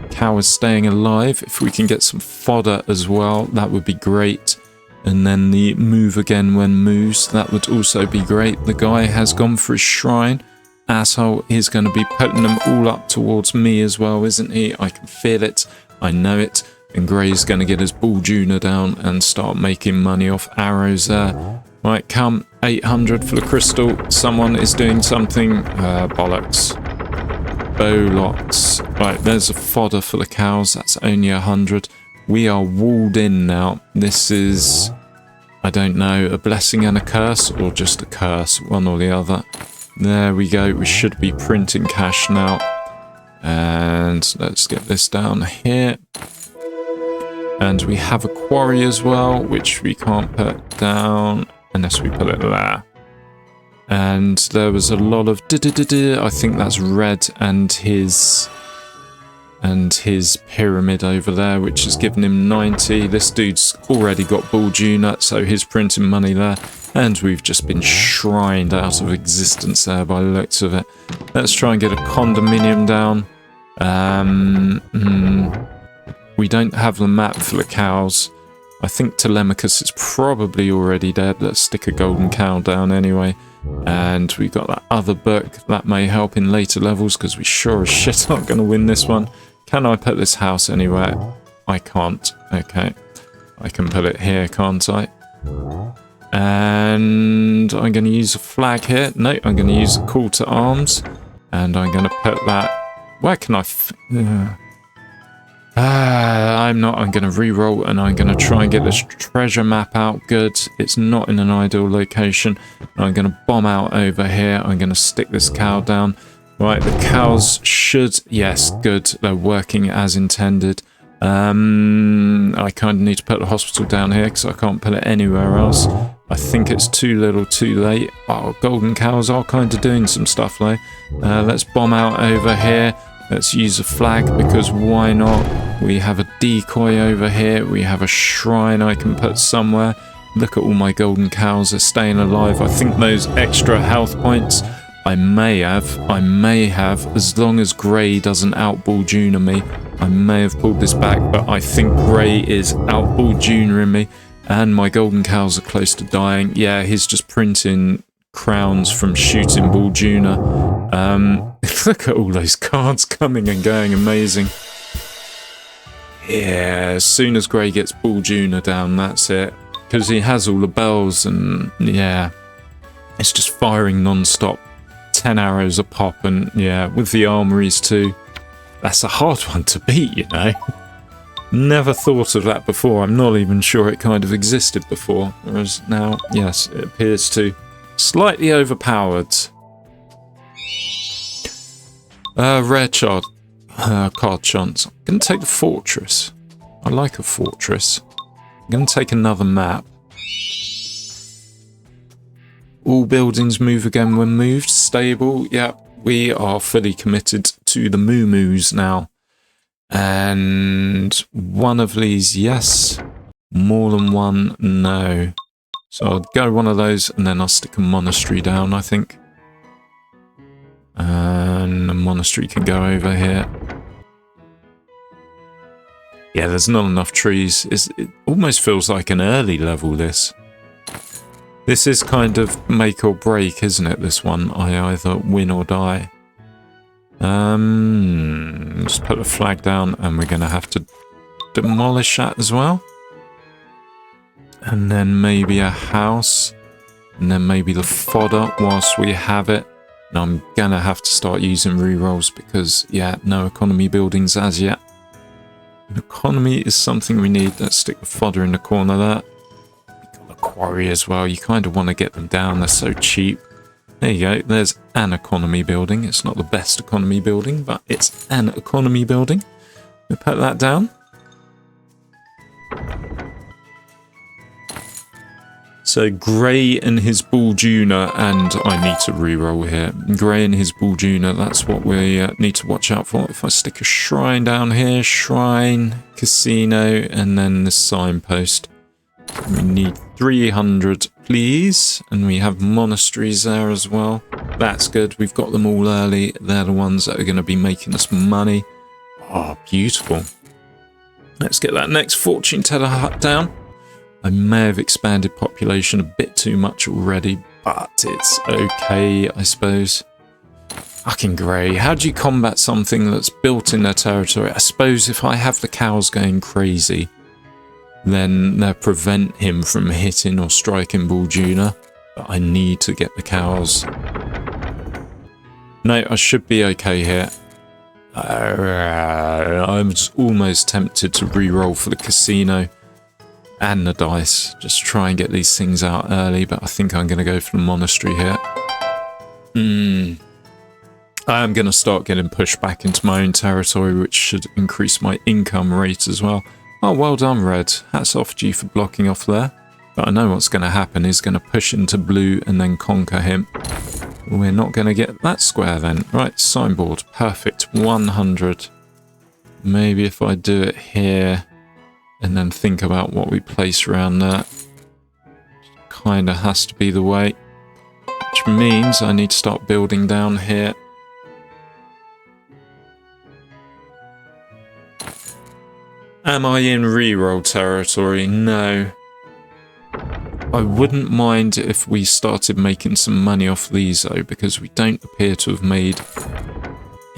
Cow is staying alive. If we can get some fodder as well, that would be great. And then the move again when moves, that would also be great. The guy has gone for his shrine. Asshole is going to be putting them all up towards me as well, isn't he? I can feel it. I know it. And Gray's going to get his bull Juna down and start making money off arrows there. Right, come. 800 for the crystal. Someone is doing something. Bollocks. Bolots. Right, there's a fodder for the cows. That's only 100. We are walled in now. This is, I don't know, a blessing and a curse, or just a curse, one or the other. There we go. We should be printing cash now. And let's get this down here. And we have a quarry as well, which we can't put down unless we put it there. And there was a lot of I think that's red and his pyramid over there, which has given him 90. This dude's already got bull Juna, so he's printing money there. And we've just been shrined out of existence there by the looks of it. Let's try and get a condominium down. We don't have the map for the cows. I think Telemachus is probably already dead. Let's stick a golden cow down anyway. And we've got that other book that may help in later levels, because we sure as shit aren't going to win this one. Can I put this house anywhere? I can't. Okay. I can put it here, can't I? And I'm going to use a flag here. No, I'm going to use a call to arms. And I'm going to put that... Where can I... I'm not. I'm going to re-roll and I'm going to try and get this treasure map out. Good. It's not in an ideal location. I'm going to bomb out over here. I'm going to stick this cow down. Right, the cows should... Yes, good. They're working as intended. I kind of need to put the hospital down here because I can't put it anywhere else. I think it's too little too late. Oh, golden cows are kind of doing some stuff though. Let's bomb out over here. Let's use a flag because why not? We have a decoy over here. We have a shrine I can put somewhere. Look at all my golden cows. They're staying alive. I think those extra health points I may have, as long as Grey doesn't outball Junior me. I may have pulled this back, but I think Grey is outball Junior in me. And my golden cows are close to dying. Yeah, he's just printing crowns from shooting Bull Juna. Look at all those cards coming and going, amazing. Yeah, as soon as Grey gets Bull Juna down, that's it. Because he has all the bells and yeah, it's just firing non-stop. 10 arrows a pop and yeah, with the armories too. That's a hard one to beat, you know. Never thought of that before. I'm not even sure it kind of existed before. Whereas now, yes, it appears to. Slightly overpowered. Rare card chance. I'm going to take the fortress. I like a fortress. I'm going to take another map. All buildings move again when moved. Stable. Yep, we are fully committed to the moo-moos now. And one of these, yes. More than one, no. So I'll go one of those and then I'll stick a monastery down, I think. And the monastery can go over here. Yeah, there's not enough trees. It almost feels like an early level, this. This is kind of make or break, isn't it, this one? I either win or die. Just put a flag down and we're going to have to demolish that as well. And then maybe a house. And then maybe the fodder whilst we have it. And I'm going to have to start using rerolls because, yeah, no economy buildings as yet. Economy is something we need. Let's stick the fodder in the corner there. We've got the quarry as well. You kind of want to get them down. They're so cheap. There you go. There's an economy building. It's not the best economy building, but it's an economy building. We'll put that down. So Grey and his Bull Juna, and I need to reroll here. Grey and his Bull Juna, that's what we need to watch out for. If I stick a shrine down here, shrine, casino, and then the signpost. We need 300, please. And we have monasteries there as well. That's good. We've got them all early. They're the ones that are going to be making us money. Oh, beautiful. Let's get that next fortune teller hut down. I may have expanded population a bit too much already, but it's okay, I suppose. Fucking grey. How do you combat something that's built in their territory? I suppose if I have the cows going crazy, then they'll prevent him from hitting or striking Buljuna. But I need to get the cows. No, I should be okay here. I'm almost tempted to re-roll for the casino and the dice. Just try and get these things out early, but I think I'm going to go for the monastery here. I am going to start getting pushed back into my own territory, which should increase my income rate as well. Oh, well done, Red. Hats off to you for blocking off there. But I know what's going to happen. He's going to push into blue and then conquer him. We're not going to get that square then. Right, signboard. Perfect. 100. Maybe if I do it here and then think about what we place around there. Kind of has to be the way. Which means I need to start building down here. Am I in reroll territory? No. I wouldn't mind if we started making some money off these though, because we don't appear to have made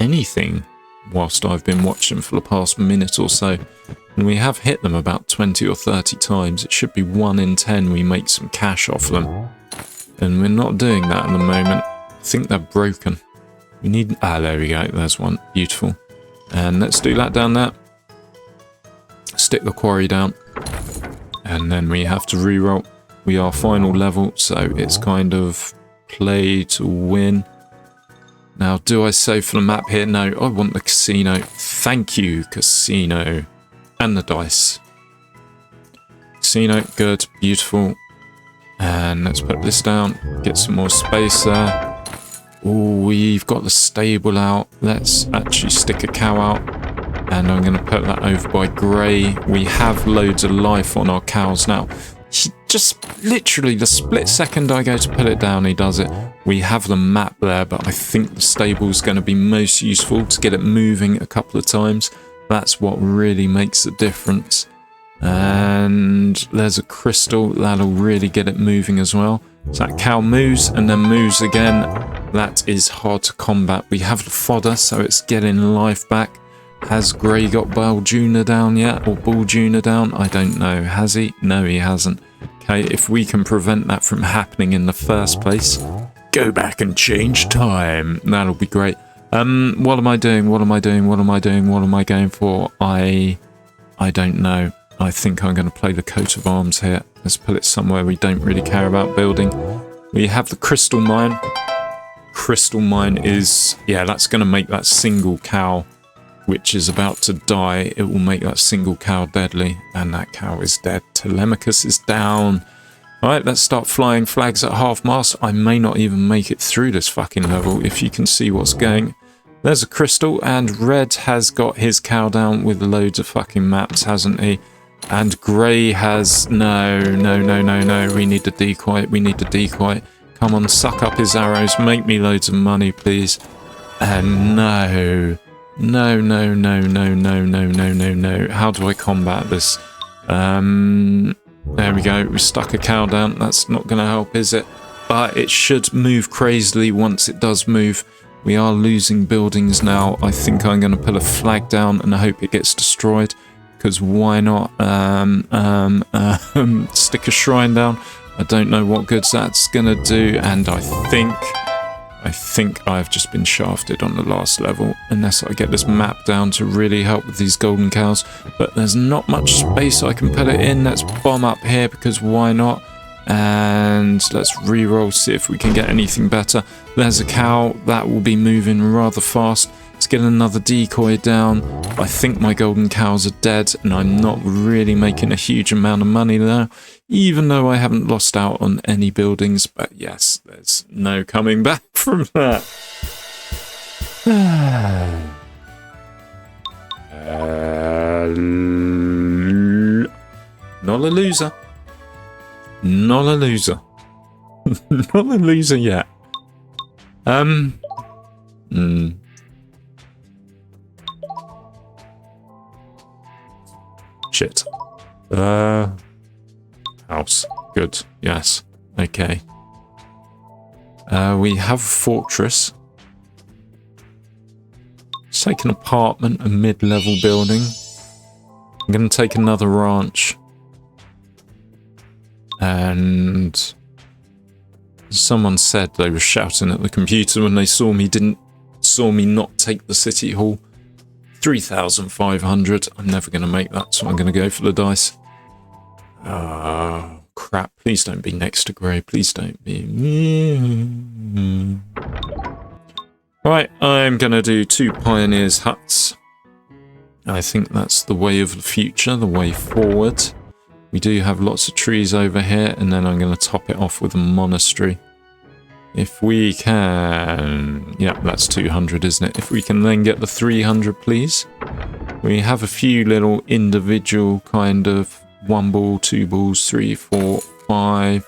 anything whilst I've been watching for the past minute or so. And we have hit them about 20 or 30 times. It should be 1 in 10 we make some cash off them. And we're not doing that at the moment. I think they're broken. We need... Ah, there we go. There's one. Beautiful. And let's do that down there. Stick the quarry down. And then we have to reroll. We are final level, so it's kind of play to win. Now, do I save for the map here? No, I want the casino. Thank you, casino. And the dice. Casino, good, beautiful. And let's put this down. Get some more space there. Oh, we've got the stable out. Let's actually stick a cow out. And I'm going to put that over by grey. We have loads of life on our cows now. He just literally, the split second I go to put it down, he does it. We have the map there, but I think the stable's going to be most useful to get it moving a couple of times. That's what really makes the difference. And there's a crystal. That'll really get it moving as well. So that cow moves and then moves again. That is hard to combat. We have the fodder, so it's getting life back. Has Grey got Buljuna down yet? Or Buljuna down? I don't know. Has he? No, he hasn't. Okay, if we can prevent that from happening in the first place, go back and change time. That'll be great. What am I doing? What am I doing? What am I doing? What am I going for? I don't know. I think I'm going to play the coat of arms here. Let's put it somewhere we don't really care about building. We have the crystal mine. Crystal mine is... Yeah, that's going to make that single cow, which is about to die. It will make that single cow deadly. And that cow is dead. Telemachus is down. Alright, let's start flying flags at half-mast. I may not even make it through this fucking level, if you can see what's going. There's a crystal, and Red has got his cow down with loads of fucking maps, hasn't he? And Grey has... No. We need the decoy. We need the decoy. Come on, suck up his arrows. Make me loads of money, please. And no. No. How do I combat this? There we go. We stuck a cow down. That's not going to help, is it? But it should move crazily once it does move. We are losing buildings now. I think I'm going to put a flag down and I hope it gets destroyed. Because why not? Stick a shrine down. I don't know what goods that's going to do. And I think I've just been shafted on the last level, unless I get this map down to really help with these golden cows. But there's not much space I can put it in. Let's bomb up here, because why not? And let's re-roll, see if we can get anything better. There's a cow. That will be moving rather fast. Let's get another decoy down. I think my golden cows are dead, and I'm not really making a huge amount of money there, even though I haven't lost out on any buildings. But yes, there's no coming back from that. Not a loser. Not a loser. Not a loser yet. Shit. House. Good. Yes. Okay. We have a fortress. Let's take an apartment, a mid-level building. I'm going to take another ranch. And someone said they were shouting at the computer when they saw me not take the city hall. 3,500. I'm never going to make that, so I'm going to go for the dice. Oh, crap. Please don't be next to grey. Please don't be. Right, I'm going to do 2 pioneers' huts. I think that's the way of the future, the way forward. We do have lots of trees over here, and then I'm going to top it off with a monastery. If we can... Yeah, that's 200, isn't it? If we can then get the 300, please. We have a few little individual kind of 1 ball, 2 balls, 3, 4, 5.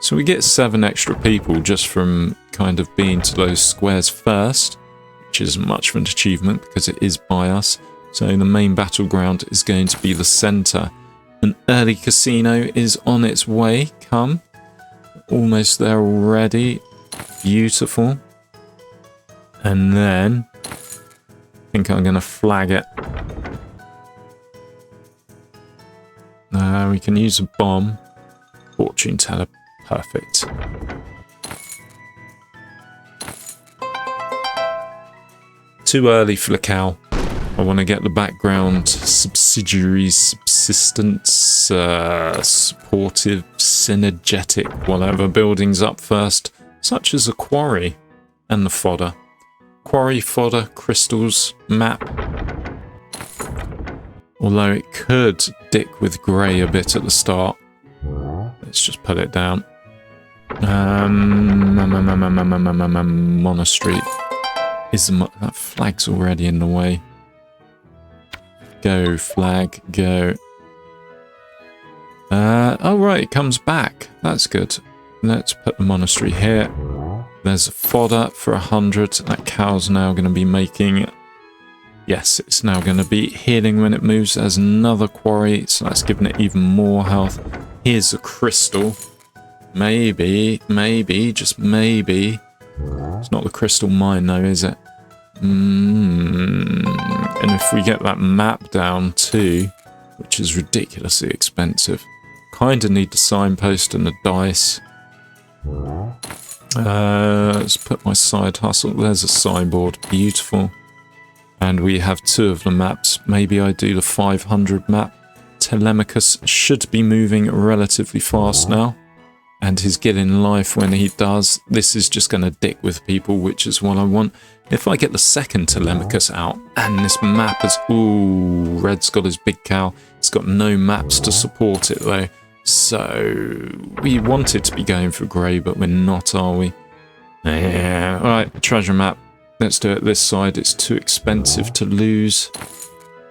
So we get 7 extra people just from kind of being to those squares first, which isn't much of an achievement because it is by us. So the main battleground is going to be the centre. An early casino is on its way. Come. Almost there already. Beautiful. And then I think I'm going to flag it. We can use a bomb. Fortune teller. Perfect. Too early for the cow. I want to get the background subsidiaries, subsistence, supportive, synergetic, whatever buildings up first, such as a quarry and the fodder. Quarry, fodder, crystals, map. Although it could dick with grey a bit at the start. Let's just put it down. Monastery. That flag's already in the way. Go, flag, go. Oh right, it comes back. That's good. Let's put the monastery here. There's a fodder for 100. That cow's now going to be making... Yes, it's now going to be healing when it moves. There's another quarry, so that's giving it even more health. Here's a crystal. Maybe, just maybe. It's not the crystal mine though, is it? And if we get that map down too, which is ridiculously expensive. Kinda need the signpost and the dice. Let's put my side hustle. There's a signboard. Beautiful. And we have 2 of the maps. Maybe I do the 500 map. Telemachus should be moving relatively fast now. And he's getting life when he does. This is just going to dick with people, which is what I want. If I get the second Telemachus out, and this map is... Ooh, red's got his big cow. It's got no maps to support it, though. So, we wanted to be going for grey, but we're not, are we? Yeah. Alright, treasure map. Let's do it this side. It's too expensive to lose.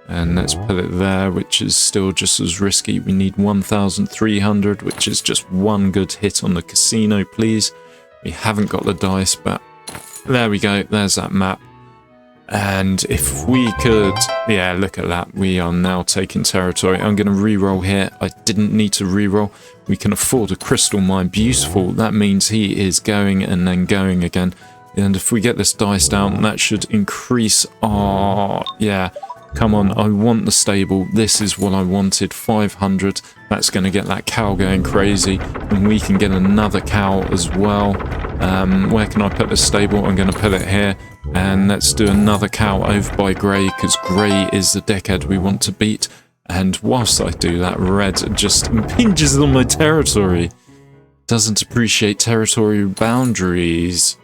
And let's put it there, which is still just as risky. We need 1,300, which is just 1 good hit on the casino, please. We haven't got the dice, but there we go. There's that map. And if we could... Yeah, look at that. We are now taking territory. I'm going to re-roll here. I didn't need to re-roll. We can afford a crystal mine. Beautiful. That means he is going and then going again. And if we get this dice down, that should increase our... Yeah. Come on, I want the stable. This is what I wanted. 500. That's going to get that cow going crazy. And we can get another cow as well. Where can I put the stable? I'm going to put it here. And let's do another cow over by grey, because grey is the deckhead we want to beat. And whilst I do that, red just impinges on my territory. Doesn't appreciate territory boundaries.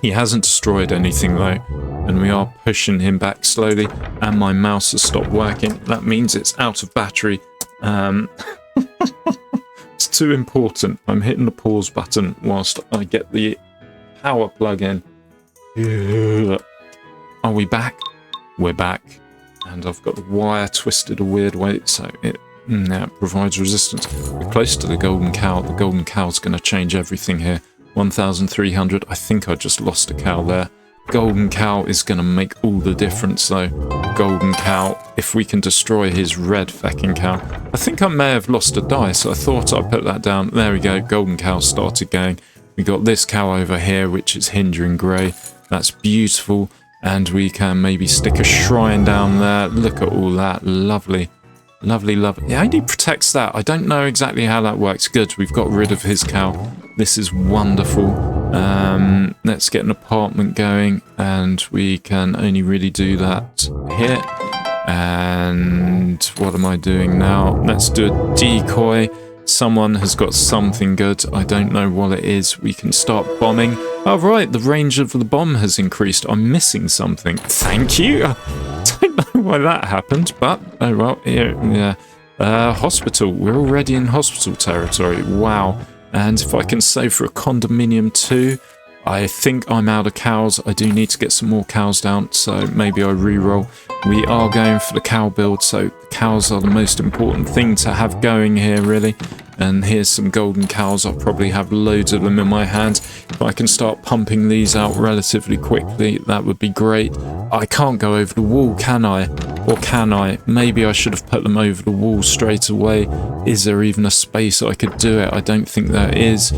He hasn't destroyed anything though, and we are pushing him back slowly, and my mouse has stopped working. That means it's out of battery. It's too important. I'm hitting the pause button whilst I get the power plug in. Are we back? We're back. And I've got the wire twisted a weird way, so it Yeah, provides resistance. We're close to the golden cow. The golden cow's going to change everything here. 1,300. I think I just lost a cow there. Golden cow is going to make all the difference, though. Golden cow, if we can destroy his red fecking cow. I think I may have lost a die, so I thought I'd put that down. There we go. Golden cow started going. We got this cow over here, which is hindering grey. That's beautiful. And we can maybe stick a shrine down there. Look at all that. Lovely. Lovely, lovely. Yeah, he protects that. I don't know exactly how that works. Good, we've got rid of his cow. This is wonderful. Let's get an apartment going, and we can only really do that here. And what am I doing now? Let's do a decoy. Someone has got something good. I don't know what it is. We can start bombing. Oh, right, the range of the bomb has increased. I'm missing something. Thank you. I don't know why that happened, but oh well. Yeah. Hospital. We're already in hospital territory. Wow. And if I can save for a condominium too, I think I'm out of cows. I do need to get some more cows down, so maybe I re-roll. We are going for the cow build, so the cows are the most important thing to have going here, really. And here's some golden cows. I'll probably have loads of them in my hand. If I can start pumping these out relatively quickly, that would be great. I can't go over the wall, can I? Or can I? Maybe I should have put them over the wall straight away. Is there even a space I could do it? I don't think there is.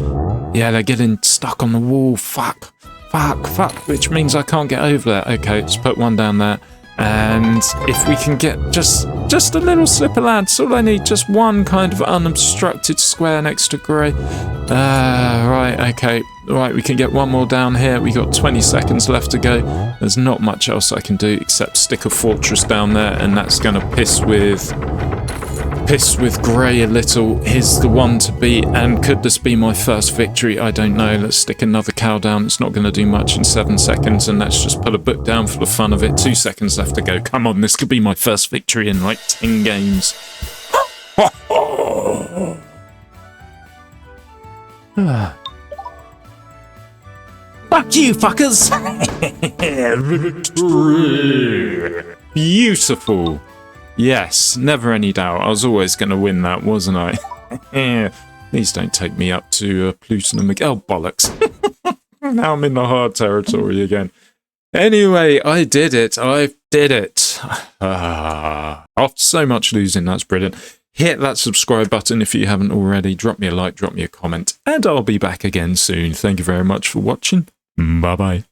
Yeah, they're getting stuck on the wall. Fuck. Fuck, fuck. Which means I can't get over there. Okay, let's put one down there. And if we can get just a little slip of land, that's all I need. Just one kind of unobstructed square next to grey. Right, okay. Right, we can get one more down here. We got 20 seconds left to go. There's not much else I can do except stick a fortress down there, and that's going to piss with grey a little. He's the one to beat, and could this be my first victory? I don't know. Let's stick another cow down. It's not going to do much in 7 seconds, and let's just put a book down for the fun of it. 2 seconds left to go. Come on, this could be my first victory in like 10 games. Fuck you, fuckers! Victory! Beautiful. Yes, never any doubt. I was always going to win that, wasn't I? Please don't take me up to Pluton and Miguel. Oh, bollocks. Now I'm in the hard territory again. Anyway, I did it. I did it. After so much losing, that's brilliant. Hit that subscribe button if you haven't already. Drop me a like, drop me a comment, and I'll be back again soon. Thank you very much for watching. Bye-bye.